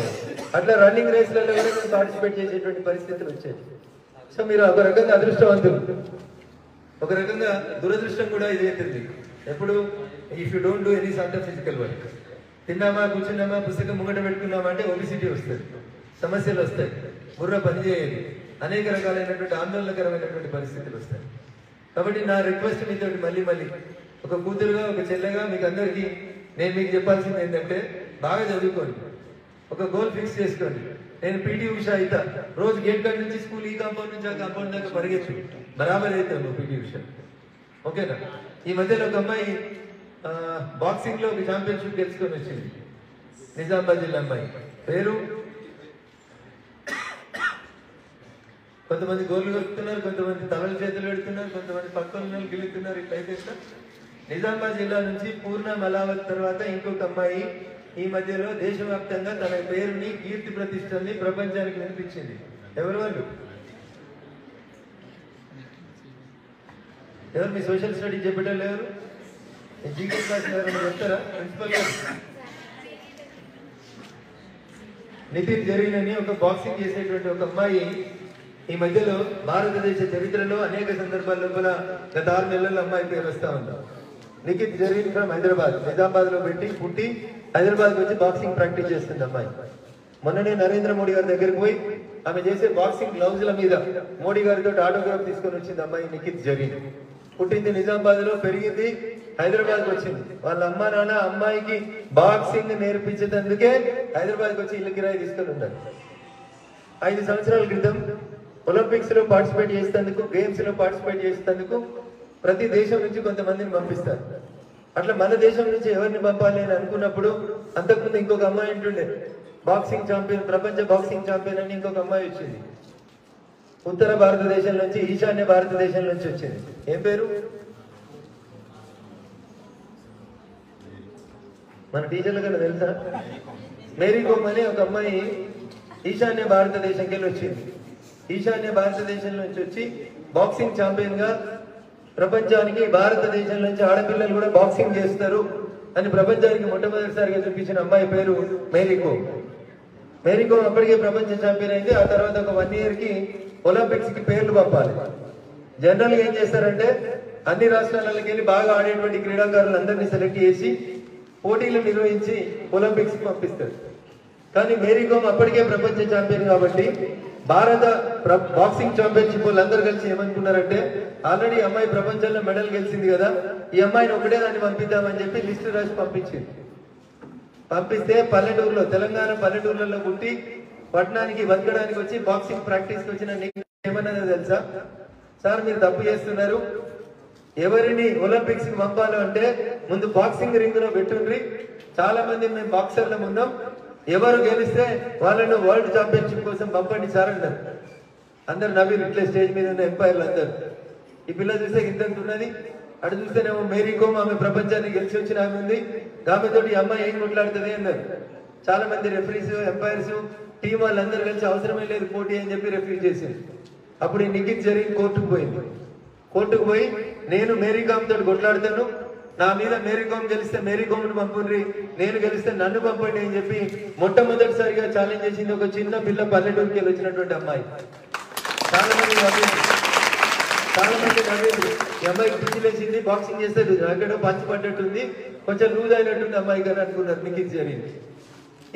అట్లా రన్నింగ్ రేస్లలో కూడా మేము పార్టిసిపేట్ చేసేటువంటి పరిస్థితులు వచ్చాయి. సో మీరు ఒక రకంగా అదృష్టవంతులు, ఒక రకంగా దురదృష్టం కూడా ఇది అవుతుంది. ఎప్పుడు if you don't do any sort of physical work, తిన్నామా కూర్చున్నామా పుస్తకం ముంగట పెట్టుకున్నామా అంటే ఒబిసిటీ వస్తుంది, సమస్యలు వస్తాయి, బుర్ర పనిచేయదు, అనేక రకాలైనటువంటి ఆందోళనకరమైనటువంటి పరిస్థితులు వస్తాయి. కాబట్టి నా రిక్వెస్ట్ మీతో మళ్ళీ ఒక కూతురుగా ఒక చెల్లెగా మీకు అందరికీ నేను మీకు చెప్పాల్సింది ఏంటంటే బాగా చదువుకోండి, ఒక గోల్ ఫిక్స్ చేసుకోండి. నేను పిటి ఉష అయితా, రోజు గేట్ కాడ నుంచి స్కూల్ ఈ కాంపౌండ్ నుంచి ఆ కాంపౌండ్ దాకా పరిగెత్తి బరాబర్ అవుతాను పిటి ఉష. ఓకేనా? ఈ మధ్యలో ఒక అమ్మాయి బాక్సింగ్ లో ఒక ఛాంపియన్షిప్ గెలుచుకొని వచ్చింది, నిజామాబాద్ జిల్లా అమ్మాయి. పేరు కొంతమంది గోళ్ళు కొడుతున్నారు, కొంతమంది తలలు చేతులు పెడుతున్నారు, కొంతమంది పక్కన గెలుతున్నారు. ఇట్లయితే నిజామాబాద్ జిల్లా నుంచి పూర్ణ మలావత్ తర్వాత ఇంకొక అమ్మాయి ఈ మధ్యలో దేశవ్యాప్తంగా తన పేరుని కీర్తి ప్రతిష్టల్ని ప్రపంచానికి వినిపించింది. ఎవరు వాళ్ళు? ఎవరు మీ సోషల్ స్టడీ చెప్పేటోళ్ళు? ఎవరు? జీకే క్లాస్ ఎవరైనా చెప్తారా? ప్రిన్సిపల్ గారు నితిన్ జరీన్ అని ఒక బాక్సింగ్ చేసేటువంటి ఒక అమ్మాయి ఈ మధ్యలో భారతదేశ చరిత్రలో అనేక సందర్భాల్లో కూడా గత 6 నెలల్లో అమ్మాయి పేరు వస్తా ఉంది. నిఖిత్ జరీన్ ఫ్రమ్ హైదరాబాద్, నిజామాబాద్ లో పుట్టి హైదరాబాద్ వచ్చి బాక్సింగ్ ప్రాక్టీస్ చేస్తుంది అమ్మాయి. మొన్ననే నరేంద్ర మోడీ గారి దగ్గరికి పోయి ఆమె చేసే బాక్సింగ్ గ్లౌజుల మీద మోడీ గారితో ఆటోగ్రాఫ్ తీసుకొని వచ్చింది అమ్మాయి నిఖిత్ జరీన్. పుట్టింది నిజామాబాద్ లో, పెరిగింది హైదరాబాద్కి వచ్చింది. వాళ్ళ అమ్మ నాన్న అమ్మాయికి బాక్సింగ్ నేర్పించేందుకే హైదరాబాద్కి వచ్చి ఇల్లు కిరాయి తీసుకొని ఉన్నారు. 5 సంవత్సరాల క్రితం ఒలింపిక్స్ లో పార్టిసిపేట్ చేసేందుకు, గేమ్స్ లో పార్టిసిపేట్ చేసేందుకు ప్రతి దేశం నుంచి కొంతమందిని పంపిస్తారు. అట్లా మన దేశం నుంచి ఎవరిని పంపాలి అని అనుకున్నప్పుడు అంతకుముందు ఇంకొక అమ్మాయి ఉంటుండే బాక్సింగ్ ఛాంపియన్, ప్రపంచ బాక్సింగ్ ఛాంపియన్ అని ఇంకొక అమ్మాయి వచ్చింది. ఉత్తర భారతదేశం నుంచి, ఈశాన్య భారతదేశం నుంచి వచ్చింది. ఏం పేరు? మన టీచర్లు కదా తెలుసా? మేరీ కోమ్ అని ఒక అమ్మాయి ఈశాన్య భారతదేశంకి వెళ్ళి వచ్చింది. ఈశాన్య భారతదేశం నుంచి వచ్చి బాక్సింగ్ ఛాంపియన్ గా ప్రపంచానికి భారతదేశం నుంచి ఆడపిల్లలు కూడా బాక్సింగ్ చేస్తారు అని ప్రపంచానికి మొట్టమొదటిసారిగా చూపించిన అమ్మాయి పేరు మేరీ కోమ్. మేరీ కోమ్ అప్పటికే ప్రపంచ ఛాంపియన్ అయింది. ఆ తర్వాత ఒక 1 year కి ఒలింపిక్స్ కి పేర్లు పంపాలి. జనరల్ గా ఏం చేస్తారంటే అన్ని రాష్ట్రాలకి వెళ్ళి బాగా ఆడేటువంటి క్రీడాకారులందరినీ సెలెక్ట్ చేసి పోటీలు నిర్వహించి ఒలింపిక్స్ కి పంపిస్తారు. కానీ మేరీ కోమ్ అప్పటికే ప్రపంచ ఛాంపియన్ కాబట్టి భారత బాక్సింగ్ ఛాంపియన్షిప్ వాళ్ళందరూ కలిసి ఏమనుకున్నారంటే ఆల్రెడీ అమ్మాయి ప్రపంచంలో మెడల్ గెలిచింది కదా, ఈ అమ్మాయిని ఒకటే దాన్ని పంపిద్దామని చెప్పి లిస్టు రాసి పంపించింది. పంపిస్తే పల్లెటూరులో, తెలంగాణ పల్లెటూర్లలో పుట్టి పట్టణానికి బతకడానికి వచ్చి బాక్సింగ్ ప్రాక్టీస్కి వచ్చిన నీకు ఏమన్నదో తెలుసా? సార్ మీరు తప్పు చేస్తున్నారు, ఎవరిని ఒలింపిక్స్ కి పంపాలో అంటే ముందు బాక్సింగ్ రింగ్ లో పెట్టుండ్రి, చాలా మంది మేము బాక్సర్లం ఉన్నాం, ఎవరు గెలిస్తే వాళ్ళను వరల్డ్ ఛాంపియన్షిప్ కోసం పంపండి సార్ అన్నారు. అందరు నవ్వి ఇట్లే స్టేజ్ మీద ఉన్న ఎంపైర్లు అందరు. ఈ పిల్ల చూస్తే ఇంత ఉన్నది, అటు చూస్తేనేమో మేరీ కోమ్ ఆమె ప్రపంచాన్ని గెలిచి వచ్చిన ఆమె ఉంది, ఆమెతోటి ఈ అమ్మాయి ఏం కొట్లాడుతుంది అన్నారు. చాలా మంది రెఫరీస్ ఎంపైర్స్ టీం వాళ్ళందరూ కలిసి అవసరమే లేదు పోటీ అని చెప్పి రెఫ్యూజ్ చేసింది. అప్పుడు ఈ నిఖిత్ జరిగి కోర్టుకు పోయింది. కోర్టుకు పోయి నేను మేరీ కామ్ తోటి కొట్లాడతాను, నా మీద మేరీ కామ్ గెలిస్తే మేరీ కామ్ను పంపుండ్రి, నేను గెలిస్తే నన్ను పంపండి అని చెప్పి మొట్టమొదటిసారిగా ఛాలెంజ్ చేసింది ఒక చిన్న పిల్ల, పల్లెటూరుకి వెళ్ళి వచ్చినటువంటి అమ్మాయి. చాలా మంది నవ్వేది, ఈ అమ్మాయికి పిచ్చి లేచింది, బాక్సింగ్ చేస్తే అక్కడ పంచి పడ్డట్టుంది, కొంచెం లూజ్ అయినట్టుంది అమ్మాయి గారు అనుకున్నారు. నిఖిత్ జరిగింది.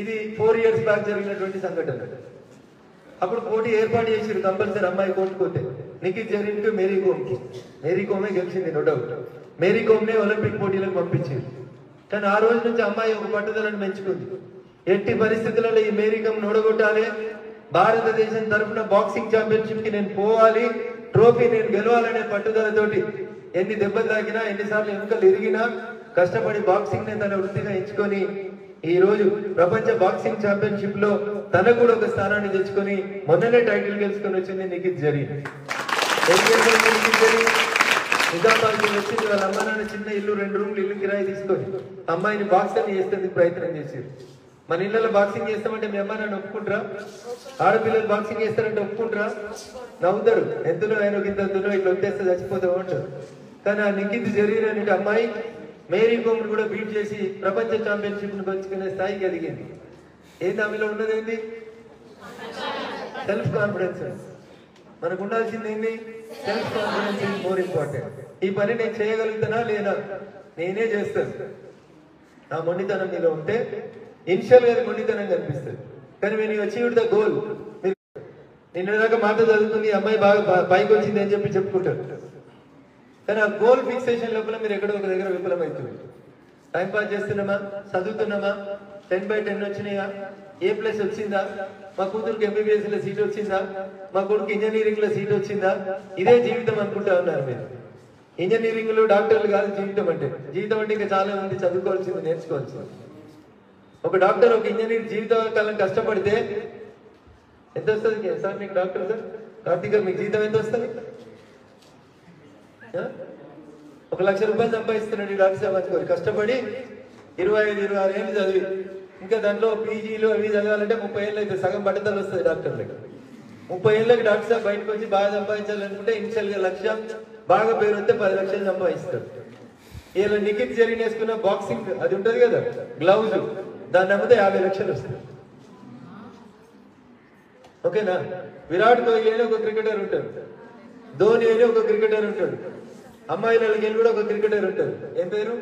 ఇది 4 years బ్యాక్ జరిగినటువంటి సంఘటన. అప్పుడు పోటీ ఏర్పాటు చేసిరు కంపల్సరీ అమ్మాయి కోర్టుకోతే. నిఖిత్ జరిగినట్టు మేరీ కోమే గెలిచింది, నో డౌట్. మేరీ కోమ్నే ఒలింపిక్ పోటీలకు పంపించింది. కానీ ఆ రోజు నుంచి అమ్మాయి ఒక పట్టుదలను పెంచుకుంది. ఎట్టి పరిస్థితులలో ఈ మేరీ కోమ్ ఓడగొట్టాలి, భారతదేశం తరఫున బాక్సింగ్ ఛాంపియన్షిప్ కి నేను పోవాలి, ట్రోఫీ నేను గెలవాలనే పట్టుదలతోటి ఎన్ని దెబ్బలు తాకినా, ఎన్నిసార్లు ఎముకలు ఇరిగినా కష్టపడి బాక్సింగ్ ని తన వృత్తిగా ఎంచుకొని ఈ రోజు ప్రపంచ బాక్సింగ్ ఛాంపియన్షిప్ లో తనకు కూడా ఒక స్థానాన్ని తెచ్చుకొని మొన్ననే టైటిల్ గెలుచుకొని వచ్చింది నిఖిత్ జరీ. నిజామాబాద్ వచ్చింది. వాళ్ళ అమ్మ నాన్న చిన్న ఇల్లు, 2 రూమ్లు ఇల్లు కిరాయి తీసుకొని అమ్మాయిని బాక్సింగ్ చేసేందుకు ప్రయత్నం చేశారు. మన ఇళ్లలో బాక్సింగ్ చేస్తామంటే మీ అమ్మ నాన్న ఒప్పుకుంటారా? ఆడపిల్లలు బాక్సింగ్ చేస్తారంటే ఒప్పుకుంటారా? నవ్వుతారు, ఎంతలో ఆయన ఇంతలో ఇట్లా వచ్చేస్తే చచ్చిపోతూ ఉంటారు. కానీ ఆ నిఖిత్ జరీ అనే అమ్మాయి మేరీ కోమ్ కూడా బీట్ చేసి ప్రపంచ ఛాంపియన్షిప్ ను పంచుకునే స్థాయికి ఎదిగింది. ఏంది ఆమెలో ఉన్నది? ఏంది? Self confidence. మనకు ఉండాల్సింది ఏంది? Self confidence is more important. ఈ పని నేను చేయగలుగుతానా లేదా? నేనే చేస్తాను. ఆ మొండితనం మీలో ఉంటే ఇనిషియల్ గా మొండితనం కనిపిస్తుంది, కానీ when you achieve the goal, నిన్న దాకా మాట చదువుతుంది, అమ్మాయి బాగా పైకి వచ్చింది అని చెప్పి చెప్పుకుంటారు. కానీ ఆ గోల్ ఫిక్సేషన్ లోపల మీరు ఎక్కడో ఒక దగ్గర విఫలమవుతుంది. టైంపాస్ చేస్తున్నామా, చదువుతున్నామా, 10/10 వచ్చినాయా, A+ వచ్చిందా, మా కూతురికి MBBS లో సీట్ వచ్చిందా, మా కొడుకు ఇంజనీరింగ్ లో సీట్ వచ్చిందా, ఇదే జీవితం అనుకుంటా ఉన్నారు మీరు. ఇంజనీరింగ్ లో డాక్టర్లు కాదు జీవితం అంటే. జీవితం అంటే ఇంకా చాలా మంది చదువుకోవాల్సింది, నేర్చుకోవాల్సింది. ఒక డాక్టర్, ఒక ఇంజనీర్ జీవితకాలం కష్టపడితే ఎంత వస్తుంది సార్ మీకు? డాక్టర్ సార్ కార్తీక్ గారు, మీకు జీతం ఎంత వస్తుంది? 1 లక్ష రూపాయలు సంపాదిస్తున్నాడు ఈ డాక్టర్ సార్ మంచుకోరు. కష్టపడి 25-26 ఏళ్ళు చదివి ఇంకా దాంట్లో పీజీలు అవి చదవాలంటే 30 ఏళ్ళు అయితే సగం బట్టతలు వస్తుంది డాక్టర్లకి. 30 ఏళ్ళకి డాక్టర్ సార్ బయటకు వచ్చి బాగా సంపాదించాలనుకుంటే ఇనిషియల్ గా 1 లక్ష, బాగా పేరు వస్తే 10 లక్షలు సంపాదిస్తాడు. ఇలా నిఖిత్ జరీన్ వేసుకున్న బాక్సింగ్ అది ఉంటది కదా, గ్లౌజ్, దాన్ని అమ్మితే 50 లక్షలు వస్తుంది. ఓకేనా? విరాట్ కోహ్లీ అని ఒక క్రికెటర్ ఉంటాడు, ధోని అని ఒక క్రికెటర్ ఉంటాడు, అమ్మాయిలకి కూడా ఒక క్రికెటర్ ఉంటాడు. ఏం పేరు?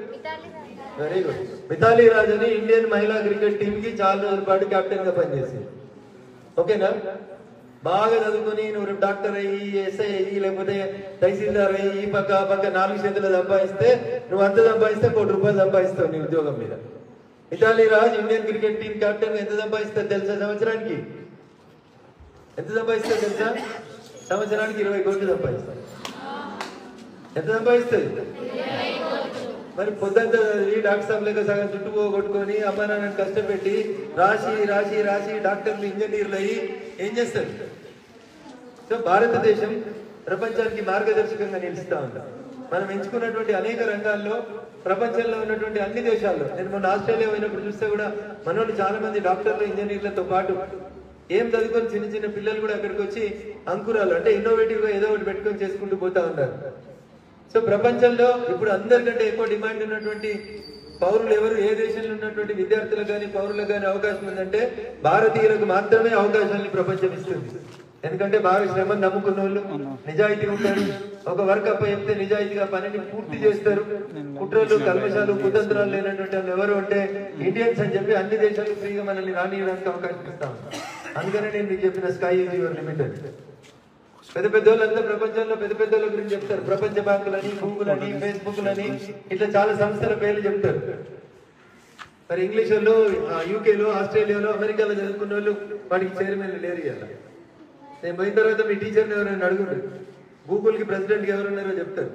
Very good. మిథాలీ రాజ్ అని ఇండియన్ మహిళా క్రికెట్ టీమ్ కి చాలా రోజుల పాటు కెప్టెన్ గా పనిచేసింది. ఓకేనా? బాగా చదువుకుని నువ్వు డాక్టర్ అయ్యి, ఎస్ఐ అయ్యి, లేకపోతే తహసీల్దార్ అయ్యి, ఈ పక్క ఆ పక్క 4 చేతులు సంపాదిస్తే నువ్వు అంత సంపాదిస్తే 1 కోటి రూపాయలు సంపాదిస్తావు నీ ఉద్యోగం మీద. Mithali Raj Indian cricket team captain ఎంత సంపాదిస్తుంది తెలుసా? సంవత్సరానికి ఎంత సంపాదిస్తుంది తెలుసా? సంవత్సరానికి 20 కోట్లు సంపాదిస్తుంది. ఎంత సంపాదిస్తుంది? మరి పొద్దుంతా డాక్టర్ సాబ్ లేక సగం చుట్టూ పోగొట్టుకొని అమ్మ నాన్నని కష్టపెట్టి రాసి రాసి రాసి డాక్టర్లు, ఇంజనీర్లు అయ్యి ఏం చేస్తారు? సో భారతదేశం ప్రపంచానికి మార్గదర్శకంగా నిలుస్తా ఉంది. మనం ఎంచుకున్నటువంటి అనేక రంగాల్లో ప్రపంచంలో ఉన్నటువంటి అన్ని దేశాల్లో, నేను మొన్న ఆస్ట్రేలియా పోయినప్పుడు చూస్తే కూడా మనోళ్ళు చాలా మంది డాక్టర్లు, ఇంజనీర్లతో పాటు ఏం చదువుకొని చిన్న చిన్న పిల్లలు కూడా అక్కడికి వచ్చి అంకురాలు అంటే ఇన్నోవేటివ్ గా ఏదో ఒకటి పెట్టుకొని చేసుకుంటూ పోతా ఉన్నారు. సో ప్రపంచంలో ఇప్పుడు అందరికంటే ఎక్కువ డిమాండ్ ఉన్నటువంటి పౌరులు ఎవరు? ఏ దేశంలో ఉన్నటువంటి విద్యార్థులకు కానీ పౌరులకు కానీ అవకాశం ఉందంటే భారతీయులకు మాత్రమే అవకాశాన్ని ప్రపంచం ఇస్తుంది. ఎందుకంటే బాగా శ్రమను నమ్ముకున్న వాళ్ళు, నిజాయితీ ఉంటారు, ఒక వర్క్ అప్ప చెప్తే నిజాయితీగా పనిని పూర్తి చేస్తారు, కుట్రలు, కల్మషాలు, కుతంత్రాలు లేనటువంటి వాళ్ళు ఎవరు అంటే ఇండియన్స్ అని చెప్పి అన్ని దేశాలు ఫ్రీగా మనల్ని రానియడానికి అవకాశం ఇస్తాం. అందుకనే నేను మీకు చెప్పిన స్కై ఈజ్ యువర్ లిమిటెడ్. పెద్ద పెద్ద వాళ్ళంతా ప్రపంచంలో పెద్ద పెద్ద వాళ్ళ గురించి చెప్తారు. ప్రపంచ బ్యాంకులని, గూగుల్ అని, ఫేస్బుక్ అని, ఇట్లా చాలా సంస్థల పేర్లు చెప్తారు. మరి ఇంగ్లీష్ వాళ్ళు యూకేలో, ఆస్ట్రేలియాలో, అమెరికాలో చదువుకున్న వాళ్ళు వాటికి చైర్మన్లు లేరు కదా. నేను పోయిన తర్వాత మీ టీచర్ని ఎవరైనా అడుగుండు, గూగుల్కి ప్రెసిడెంట్కి ఎవరున్నారో చెప్తారు,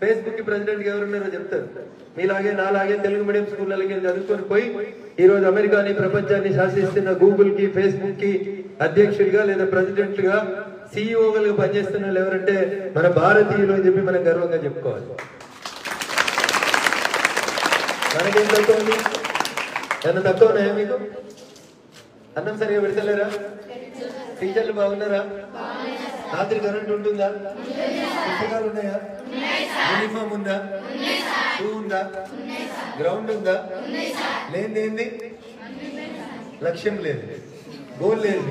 ఫేస్బుక్కి ప్రెసిడెంట్కి ఎవరున్నారో చెప్తారు. మీలాగే నాలాగే తెలుగు మీడియం స్కూళ్ళకి చదువుకొని పోయి ఈరోజు అమెరికాని, ప్రపంచాన్ని శాసిస్తున్న గూగుల్కి, ఫేస్బుక్కి అధ్యక్షుడిగా లేదా ప్రెసిడెంట్గా, సిఇఓలుగా పనిచేస్తున్న వాళ్ళు ఎవరంటే మన భారతీయులు అని చెప్పి మనం గర్వంగా చెప్పుకోవాలి. మనకేం తక్కువ ఉంది? ఏమన్నా తక్కువ ఉన్నాయా మీకు? అన్నం సరిగా పెడతలేరా? టీచర్లు బాగున్నారా? రాత్రి కరెంట్ ఉంటుందా? పుస్తకాలు ఉన్నాయా? యూనిఫామ్ ఉందా? షూ ఉందా? గ్రౌండ్ ఉందా? లేనిదేంది? లక్ష్యం లేదు, గోల్ లేదు.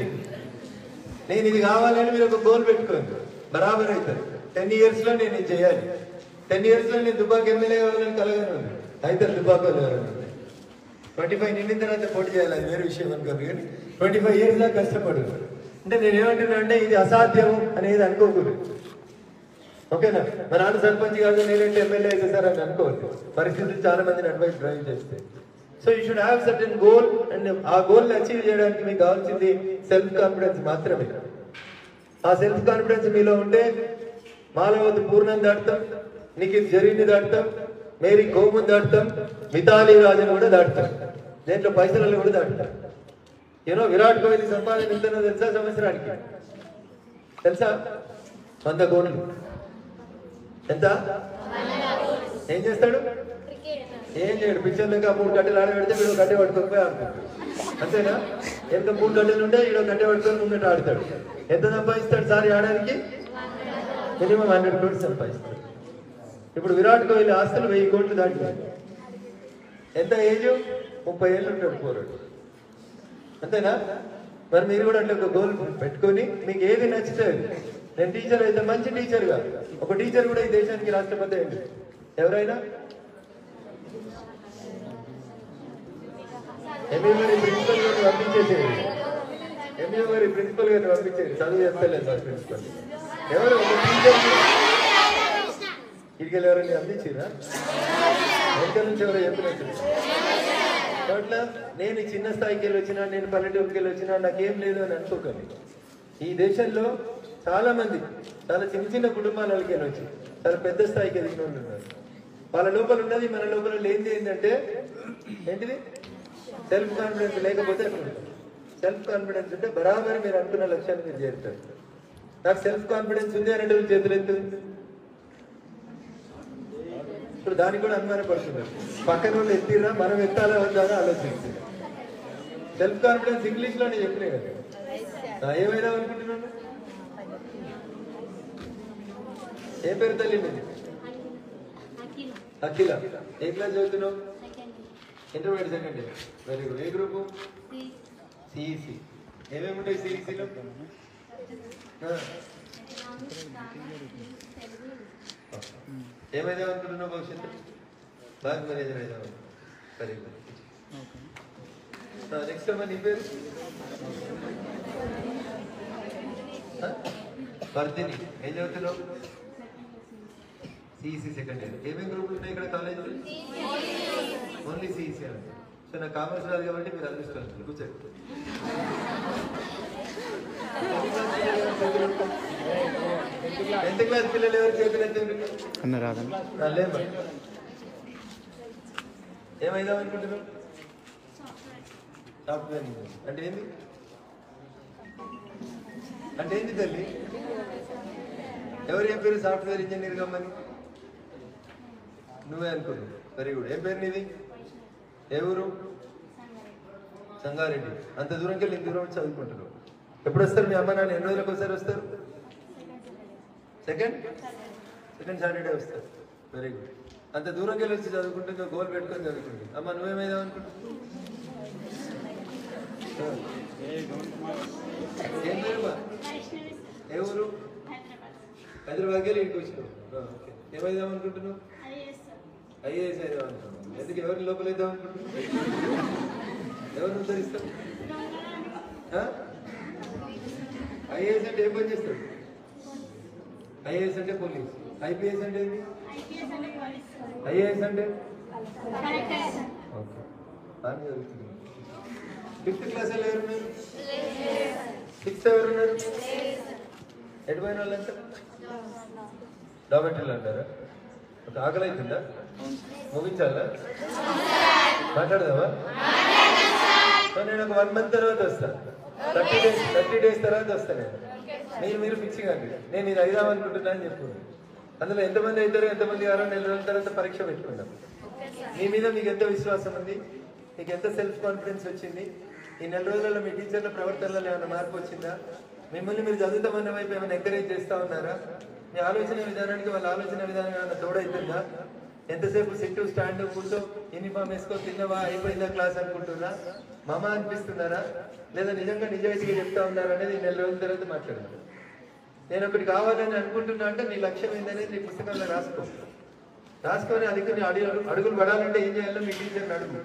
నేను ఇది కావాలని మీరు ఒక గోల్ పెట్టుకోండి, బరాబర్ అవుతుంది. 10 years లో నేను ఇది చేయాలి, 10 years లో నేను దుబాక్ ఎమ్మెల్యే కావాలని కలగాను. అయితే దుబాకోలు ఎవరైనా 25 నిండిన తర్వాత పోటీ చేయాలి, అది వేరే విషయం అనుకోండి. కానీ 25 years దాకా కష్టపడు అంటే నేను ఏమంటున్నా అంటే ఇది అసాధ్యం అనేది అనుకోకూడదు. ఓకేనా? మా నాన్న సర్పంచ్ కాదు, నేనంటే ఎమ్మెల్యే అయితే సార్ అని అనుకోవద్దు. పరిస్థితులు చాలా మందిని అడ్వైస్ డ్రైవ్ చేస్తాయి. So you should have certain goal, and ఆ గోల్ అచీవ్ చేయడానికి మీకు కావాల్సింది సెల్ఫ్ కాన్ఫిడెన్స్ మాత్రమే. ఆ సెల్ఫ్ కాన్ఫిడెన్స్ మీలో ఉంటే మాలవతి పూర్ణం దాటుతాం, నిఖిల్ జరీని దాటుతాం, మేరీ కోముని దాటుతాం, మితాలీ రాజును కూడా దాటుతాం, దేంట్లో పైసలలో కూడా దాటుతాం. విరాట్ కోహ్లీ సంపాదన ఎంతనో తెలుసా? సంవత్సరానికి తెలుసా? 100 కోట్లు. ఎంత? ఏం చేస్తాడు? ఏం చేయడు. పిక్చర్లోకి 3 గంటలు ఆడబెడితే వీడు గంట పట్టుకొని పోయి ఆడుతాడు, అంతేనా? ఎంత 3 గంటలు ఉంటే వీడు గంట పట్టుకొని ముంగట ఆడతాడు. ఎంత సంపాదిస్తాడు సారి ఆడడానికి? Minimum 100 crores సంపాదిస్తాడు. ఇప్పుడు విరాట్ కోహ్లీ ఆస్తులు 1000 కోట్లు దాటినాయి. ఎంత ఏజ్? 30 ఏళ్ళు ఉంటాడు పోరాడు, అంతేనా? మరి మీరు కూడా అట్లా ఒక గోల్ పెట్టుకొని మీకు ఏది నచ్చుతుంది. నేను టీచర్ అయితే మంచి టీచర్గా, ఒక టీచర్ కూడా ఈ దేశానికి రాష్ట్రపతి అయింది. ఎవరైనా ఎంఈఓ గారి ప్రిన్సిపల్ గారిని పంపించేసేది, ఎంఈఓ గారి ప్రిన్సిపల్ గారిని పంపించేది, చదువు చెప్తలేదు సార్ ప్రిన్సిపల్. ఎవరు ఒక టీచర్ ఇడికి ఎవరైనా పంపించిరా? వెనక నుంచి ఎవరో చెప్పినట్టు. అట్లా నేను చిన్న స్థాయికి వెళ్ళి వచ్చినా, నేను పల్లెటూరుకి వెళ్ళి వచ్చినా నాకేం లేదు అని అనుకోకండి. ఈ దేశంలో చాలా మంది చాలా చిన్న చిన్న కుటుంబాలకి వెళ్ళి వచ్చి చాలా పెద్ద స్థాయికి ఎదిగిన వాళ్ళు ఉన్నారు. వాళ్ళ లోపల ఉన్నది మన లోపల లేనిది ఏంటంటే ఏంటిది? సెల్ఫ్ కాన్ఫిడెన్స్ లేకపోతే సెల్ఫ్ కాన్ఫిడెన్స్ ఉంటే బరాబర్ మీరు అనుకున్న లక్ష్యాన్ని మీరు చేస్తారు. నాకు సెల్ఫ్ కాన్ఫిడెన్స్ ఉంది అనే చేతులు ఎత్తుంది. ఇప్పుడు దానికి కూడా అనుమానపడుతున్నారు, పక్కన వాళ్ళు ఎత్తిరా మనం ఎత్తాలా వద్దా అని ఆలోచిస్తుంది. సెల్ఫ్ కాన్ఫిడెన్స్ ఇంగ్లీష్ లోనే చెప్పినా కదా. ఏమైనా అనుకుంటున్నాను? ఏ పేరు తల్లి మీది? అఖిల. ఏ క్లాస్ చదువుతున్నావు? Intermediate second year. Very good. ఏ గ్రూపు? సిఈసి. ఏమేమి ఉంటాయి సిఈసిలో? ఏమైనా అనుకుంటున్నావు భవిష్యత్తు? బ్యాంక్ మేనేజర్ అయినా? Very good. నెక్స్ట్ అమ్మా నీ పేరు? వర్ధిని. ఏం చదువుతున్నావు? CEC second year. ఏమేమి గ్రూపులు ఉన్నాయి ఇక్కడ కాలేజీలో? ఓన్లీ సిఈసి అండి. సో నాకు కామర్స్ రాదు కాబట్టి మీరు అదృష్టం. కూర్చోండి. టెన్త్ క్లాస్ పిల్లలు ఎవరు చేతులు లేమ్మా. ఏమైనా అనుకుంటున్నావు? సాఫ్ట్వేర్ అంటే ఏంది? అంటే ఏంటి తల్లి? ఎవరు చెప్పారు సాఫ్ట్వేర్ ఇంజనీర్ కమ్మని? నువ్వే అనుకున్నావు. Very good. ఏం పేరు నీది? ఏ ఊరు? సంగారెడ్డి. అంత దూరంకి వెళ్ళి ఇంత దూరం వచ్చి చదువుకుంటున్నావు. ఎప్పుడు వస్తారు మీ అమ్మ నాన్న? ఎన్ని రోజులకు ఒకసారి వస్తారు? సెకండ్ సాటర్డే వస్తారు. Very good. అంత దూరంకి వెళ్ళి వచ్చి చదువుకుంటే గోల్ పెట్టుకొని చదువుకుంటుంది. అమ్మ నువ్వేమైనా అనుకుంటున్నావు? ఏం పేరు? ఏ ఊరు? హైదరాబాద్కి వెళ్ళి ఇంటికి వచ్చినావు. ఏమైదాం అనుకుంటున్నావు? ఐఏఎస్ అయిదాం అనుకుంటున్నావు. ఎందుకు? ఎవరిని లోపల వేద్దాం అనుకుంటున్నావు? ఎవరిని ఉద్ధరిస్తావు? ఐఏఎస్ అంటే ఏం పని చేస్తాడు? ఐఏఎస్ అంటే పోలీస్. ఐపీఎస్ అంటే ఏంటి? ఐఏఎస్ అంటే ఓకే. ఆర్మీ జరుగుతుంది. 5th క్లాస్ వాళ్ళు ఎవరున్నారు? 6th ఎవరున్నారు? ఎటుపోయిన వాళ్ళంతా డాబెట్లు అంటారా? ఒక ఆకలి అవుతుందా? ముగించాలా? మాట్లాడదామా? నేను ఒక 1 month తర్వాత వస్తాను. 30 days తర్వాత వస్తాను. మీరు ఫిక్సింగ్ అండి. నేను ఇది అయిదాం అనుకుంటున్నా అని చెప్పు. అందులో ఎంతమంది అవుతారో ఎంతమంది కారో 4 రోజుల తర్వాత పరీక్ష పెట్టుకుందాం. మీ మీద మీకు ఎంత విశ్వాసం ఉంది, మీకు ఎంత సెల్ఫ్ కాన్ఫిడెన్స్ వచ్చింది, ఈ 4 రోజులలో మీ టీచర్ల ప్రవర్తనలో ఏమైనా మార్పు వచ్చిందా, మిమ్మల్ని మీరు చదువుతామన్న వైపు ఏమైనా ఎంకరేజ్ చేస్తా ఉన్నారా, మీ ఆలోచన విధానానికి వాళ్ళ ఆలోచన విధానం ఏమైనా తోడవుతుందా, ఎంతసేపు సిట్టు స్టాండ్ కూర్చో యూనిఫామ్ వేసుకో తిన్నవా అయిపోయిందా క్లాస్ అనుకుంటున్నా, మామ అనిపిస్తున్నారా, లేదా నిజంగా నిజాయితీగా చెప్తా ఉన్నారా అనేది 4 రోజుల తర్వాత మాట్లాడదాం. నేను ఒకటి కావాలని అనుకుంటున్నా అంటే నీ లక్ష్యం ఏందనేది నీ పుస్తకంలో రాసుకొని అది అడుగులు పడాలంటే ఏం చేయాలో మీ టీచర్ని అడుగు.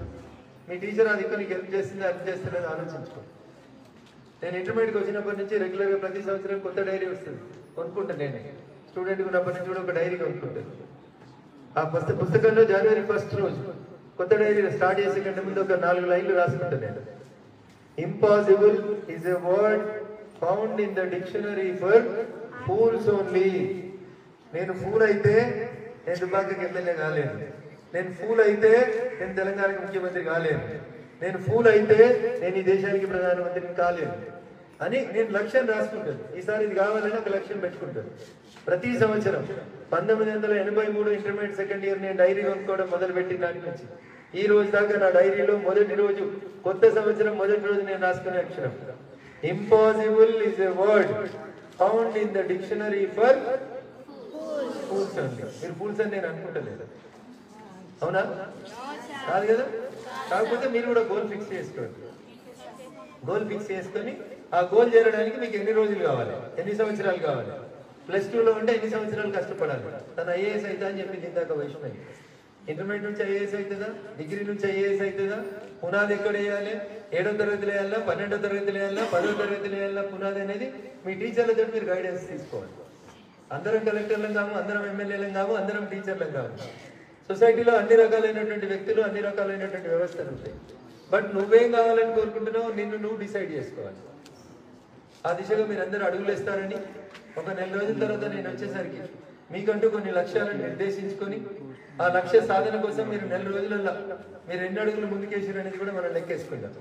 మీ టీచర్ అది నీకు హెల్ప్ చేస్తుందని ఆలోచించుకో. నేను ఇంటర్మీడియట్కి వచ్చినప్పటి నుంచి రెగ్యులర్గా ప్రతి సంవత్సరం కొత్త డైరీ వస్తుంది, కొనుక్కుంటాను. నేను స్టూడెంట్గా ఉన్నప్పటి నుంచి కూడా ఒక డైరీ కొనుక్కుంటాను. ఆ పుస్తకంలో January 1st రోజు కొత్త డైరీ స్టార్ట్ చేసే కంటే ముందు ఒక 4 లైన్లు రాసుకుంటాను నేను. Impossible is a word found in the dictionary for fools only. నేను ఫూల్ అయితే నేను దుబాకకి ఎమ్మెల్యే కాలేను, నేను ఫూల్ అయితే నేను తెలంగాణకి ముఖ్యమంత్రి కాలేను, నేను ఫూల్ అయితే నేను ఈ దేశానికి ప్రధానమంత్రిని కాలేను అని నేను లక్ష్యాన్ని రాసుకుంటాను. ఈసారి ఇది కావాలని ఒక లక్ష్యం పెట్టుకుంటాను. ప్రతి సంవత్సరం 1983 ఇంటర్మీడియట్ సెకండ్ ఇయర్ నేను డైరీ కొనుక్కోవడం మొదలుపెట్టిన నాటి నుంచి ఈ రోజు దాకా నా డైరీలో మొదటి రోజు కొత్త సంవత్సరం మొదటి రోజు నేను రాసుకునే అక్షరం impossible is a word found in the dictionary for fools అండి. మీరు ఫూల్స్ అని నేను అనుకుంటలేదు, అవునా? కాదు కదా. కాకపోతే మీరు కూడా గోల్ ఫిక్స్ చేసుకోండి. గోల్ ఫిక్స్ చేసుకొని ఆ గోల్ చేరడానికి మీకు ఎన్ని రోజులు కావాలి, ఎన్ని సంవత్సరాలు కావాలి. +2లో ఉంటే ఎన్ని సంవత్సరాలు కష్టపడాలి. తను IAS అవుతా అని చెప్పింది ఇందాక వైష్ణవి. ఇంటర్మీడియట్ నుంచి IAS అవుతుందా, డిగ్రీ నుంచి IAS అవుతుందా, పునాది ఎక్కడ వేయాలి, 7వ తరగతిలో వేయాలా, 12వ తరగతిలో వేయాలా, 10వ తరగతిలో వేయాలా పునాది అనేది మీ టీచర్లతో మీరు గైడెన్స్ తీసుకోవాలి. అందరం కలెక్టర్లం కాము, అందరం ఎమ్మెల్యేలం కాము, అందరం టీచర్లం కాము. సొసైటీలో అన్ని రకాలైనటువంటి వ్యక్తులు, అన్ని రకాలైనటువంటి వ్యవస్థలు ఉంటాయి. బట్ నువ్వేం కావాలని కోరుకుంటున్నావు నిన్ను నువ్వు డిసైడ్ చేసుకోవాలి. ఆ దిశగా మీరు అందరూ అడుగులు వేస్తారని ఒక 4 రోజుల తర్వాత నేను వచ్చేసరికి మీకంటూ కొన్ని లక్ష్యాలను నిర్దేశించుకొని ఆ లక్ష్య సాధన కోసం మీరు 4 రోజులలో మీరు ఎన్ని అడుగులు ముందుకేసారు అనేది కూడా మనం లెక్కేసుకుంటాం.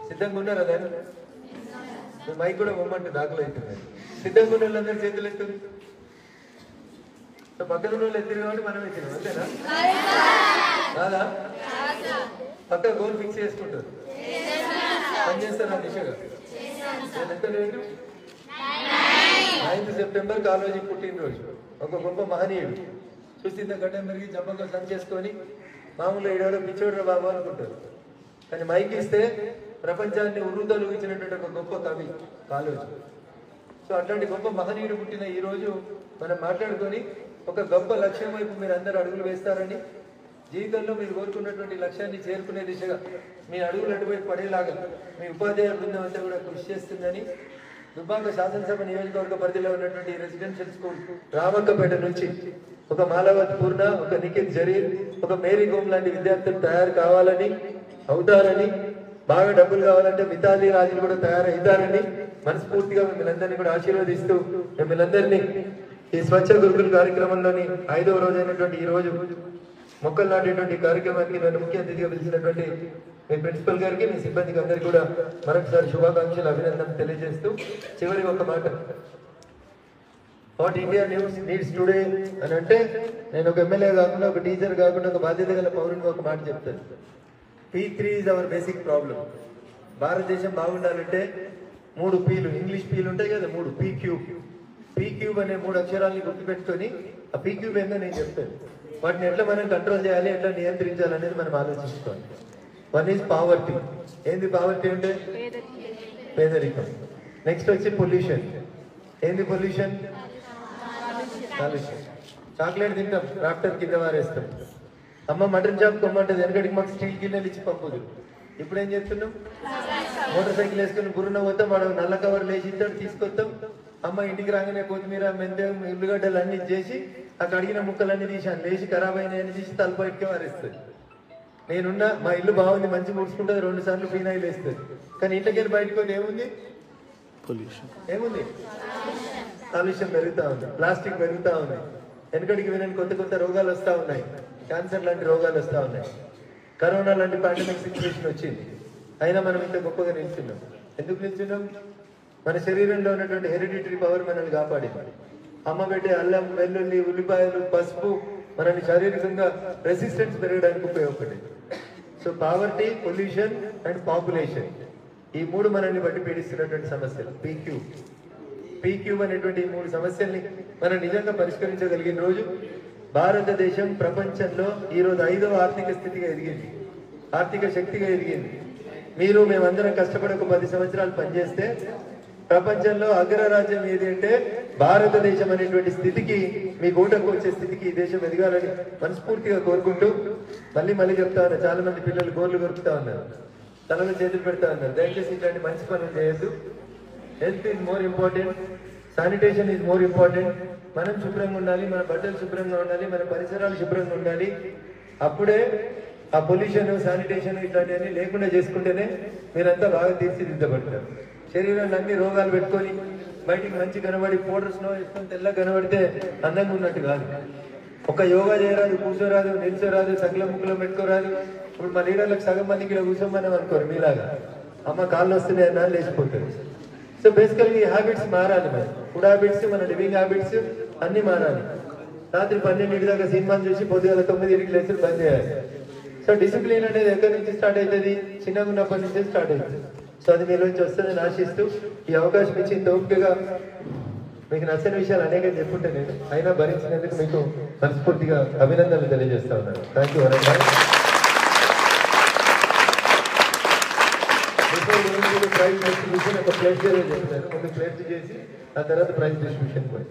సిద్ధంగా ఉన్నారా? దాన్ని మైక్ కూడా బొమ్మంటే దాఖలు అవుతుంది. సిద్ధంగా ఉన్న వాళ్ళందరూ చేతులు ఎత్తుంది. పక్కన వాళ్ళు ఎత్తిరు కాబట్టి మనం ఎత్తినాం, అంతేనా? కాదా? పక్క గోల్ ఫిక్స్ చేసుకుంటారు, పనిచేస్తారు ఆ దిశగా. ఎంత లేదు 9th సెప్టెంబర్ కాళోజీ పుట్టినరోజు. ఒక గొప్ప మహనీయుడు చూసింద గడ్డ మెరిగి జంపగా సంచేసుకొని మామూలు ఏడో పిచ్చోడ్ర బాబు అనుకుంటారు. కానీ మైక్ ఇస్తే ప్రపంచాన్ని ఉర్రుతలు ఇచ్చినటువంటి ఒక గొప్ప కవి కాళోజీ. సో అట్లాంటి గొప్ప మహనీయుడు పుట్టిన ఈ రోజు మనం మాట్లాడుకొని ఒక గొప్ప లక్ష్యం వైపు మీరు అందరూ అడుగులు వేస్తారని, జీవితంలో మీరు కోరుకున్నటువంటి లక్ష్యాన్ని చేరుకునే దిశగా మీ అడుగులు అటువైపు పడేలాగా మీ ఉపాధ్యాయ బృందం అంతా కూడా కృషి చేస్తుందని దుబ్బాక శాసనసభ నియోజకవర్గ పరిధిలో ఉన్నటువంటి రెసిడెన్షియల్ స్కూల్ రామక్కపేట నుంచి ఒక మాలవత్ పూర్ణ, ఒక నిఖిల్ జరీర్, ఒక మేరీ గోమ్ లాంటి విద్యార్థులు తయారు కావాలని, అవుతారని, బాగా డబ్బులు కావాలంటే మితాలి రాజులు కూడా తయారవుతారని మనస్ఫూర్తిగా మిమ్మల్ని కూడా ఆశీర్వదిస్తూ మిమ్మల్ని ఈ స్వచ్ఛ గురుకుల కార్యక్రమంలోని 5వ రోజు అయినటువంటి ఈ రోజు మొక్కలు నాటేటువంటి కార్యక్రమానికి నన్ను ముఖ్య అతిథిగా పిలిచినటువంటి మీ ప్రిన్సిపల్ గారికి, మీ సిబ్బందికి అందరికీ కూడా మరొకసారి శుభాకాంక్షలు, అభినందనలు తెలియజేస్తూ చివరి ఒక మాట, వాట్ ఇండియా నీడ్స్ టుడే అని అంటే నేను ఒక ఎమ్మెల్యే కాకుండా, ఒక టీచర్ కాకుండా, ఒక బాధ్యత గల పౌరునిగా ఒక మాట చెప్తాను. P3 is our basic problem. భారతదేశం బాగుండాలంటే 3 Pలు, ఇంగ్లీష్ పీలు ఉంటాయి కదా, 3 P క్యూబ్ అనే 3 అక్షరాలని గుర్తుపెట్టుకొని ఆ P క్యూబ్ ఏందో నేను చెప్తాను. వాటిని ఎట్లా మనం కంట్రోల్ చేయాలి, ఎట్లా నియంత్రించాలి అనేది మనం ఆలోచించుకోవాలి. 1 ఈజ్ పావర్టీ. ఏంది పావర్టీ అంటే? పేదరికం. నెక్స్ట్ వచ్చి పొల్యూషన్. ఏంది పొల్యూషన్? కాలుష్యం. చాక్లెట్ తింటాం, రాఫ్టర్ కింద వారేస్తాం. అమ్మ మటన్ షాప్ కొమ్మంటది, వెనకడికి మాకు స్టీల్ గిన్నెలు ఇచ్చి పంపుదు. ఇప్పుడు ఏం చేస్తున్నాం? మోటార్ సైకిల్ వేసుకుని బుర్రన పోతాం, వాడు నల్ల కవర్ లేచి ఇస్తాడు, తీసుకొస్తాం. అమ్మ ఇంటికి రాగానే కొత్తిమీర, మెంతం, ఉల్లిగడ్డలు అన్ని చేసి ఆ కడిగిన ముక్కలన్నీ తీసి లేచి ఖరాబ్ అయినాయని తీసి తలపైకి వారేస్తుంది. నేనున్నా మా ఇల్లు బాగుంది మంచి ముడుచుకుంటుంది 2 సార్లు ఫీనాయిల్ వేస్తుంది కానీ ఇంట్లోకెళ్ళి బయటకు ఏముంది ఏముంది కాలుష్యం పెరుగుతూ ఉంది ప్లాస్టిక్ పెరుగుతూ ఉంది వెనకడికి వినని కొత్త రోగాలు వస్తూ ఉన్నాయి క్యాన్సర్ లాంటి రోగాలు వస్తూ ఉన్నాయి కరోనా లాంటి పాండమిక్ సిచ్యువేషన్ వచ్చింది అయినా మనం ఇంత గొప్పగా నిల్చున్నాం ఎందుకు నిల్చున్నాం మన శరీరంలో ఉన్నటువంటి హెరిడిటరీ పవర్ మనల్ని కాపాడింది అమ్మ పెట్టే అల్లం వెల్లుల్లి ఉల్లిపాయలు పసుపు మనల్ని శారీరకంగా రెసిస్టెన్స్ పెరగడానికి ఉపయోగపడింది so poverty pollution and population ఈ 3 మనల్ని బట్టి పీడిస్తున్నటువంటి సమస్యలు పీక్యూ అనేటువంటి ఈ 3 సమస్యల్ని మనం నిజంగా పరిష్కరించగలిగిన రోజు భారతదేశం ప్రపంచంలో ఈరోజు 5వ ఆర్థిక స్థితిగా ఎదిగింది ఆర్థిక శక్తిగా ఎదిగింది మీరు మేమందరం కష్టపడి ఒక 10 సంవత్సరాలు పనిచేస్తే ప్రపంచంలో అగ్రరాజ్యం ఏది అంటే భారతదేశం అనేటువంటి స్థితికి మీ గూటకు వచ్చే స్థితికి ఈ దేశం ఎదగాలని మనస్ఫూర్తిగా కోరుకుంటూ మళ్ళీ చెప్తా ఉన్నారు చాలా మంది పిల్లలు గోర్లు కొరుకుతా ఉన్నారు తలలో చేతులు పెడతా ఉన్నారు దయచేసి ఇట్లాంటి మంచి పనులు చేయొద్దు health is more important sanitation is more important మనం శుభ్రంగా ఉండాలి మన బట్టలు శుభ్రంగా ఉండాలి మన పరిసరాలు శుభ్రంగా ఉండాలి అప్పుడే ఆ పొల్యూషన్ శానిటేషన్ ఇట్లాంటివన్నీ లేకుండా చేసుకుంటేనే మీరంతా బాగా తీర్చిదిద్దబడతారు శరీరాన్ని అన్ని రోగాలు పెట్టుకొని బయటికి మంచి కనబడి పౌడర్ స్నో వేసుకొని తెల్లగా కనబడితే అందంగా ఉన్నట్టు కాదు ఒక యోగా చేయరాదు కూర్చోరాదు నిల్చోరాదు సగల ముక్కులో పెట్టుకోరాదు ఇప్పుడు మా లీడర్లకు సగం మంది ఇక్కడ కూర్చోమని అనుకోరు మీలాగా అమ్మ కాళ్ళు వస్తున్నాయి అన్న లేచిపోతుంది సో బేసికల్గా ఈ హ్యాబిట్స్ మారాలి మన ఫుడ్ హ్యాబిట్స్ మన లివింగ్ హ్యాబిట్స్ అన్ని మారాలి రాత్రి 12 దాకా సినిమాలు చూసి పొద్దుగల 9 లేచి బంద్ చేయాలి సో డిసిప్లిన్ అనేది ఎక్కడి నుంచి స్టార్ట్ అవుతుంది చిన్నగా ఉన్నప్పటి నుంచే స్టార్ట్ అవుతుంది సో అది మీ నుంచి వస్తుందని ఆశిస్తూ ఈ అవకాశం ఇచ్చి ఓపికగా మీకు నచ్చని విషయాలు అనేక చెప్పుంటే నేను అయినా భరించినందుకు మీకు మనస్ఫూర్తిగా అభినందనలు తెలియజేస్తా ఉన్నాను థ్యాంక్ యూ ప్రైజ్ డిస్ట్రిబ్యూషన్ ఒక ప్లేట్ చేయాలని చెప్తాను ముందు ప్లేట్ చేసి ఆ తర్వాత ప్రైజ్ డిస్ట్రిబ్యూషన్ పోయి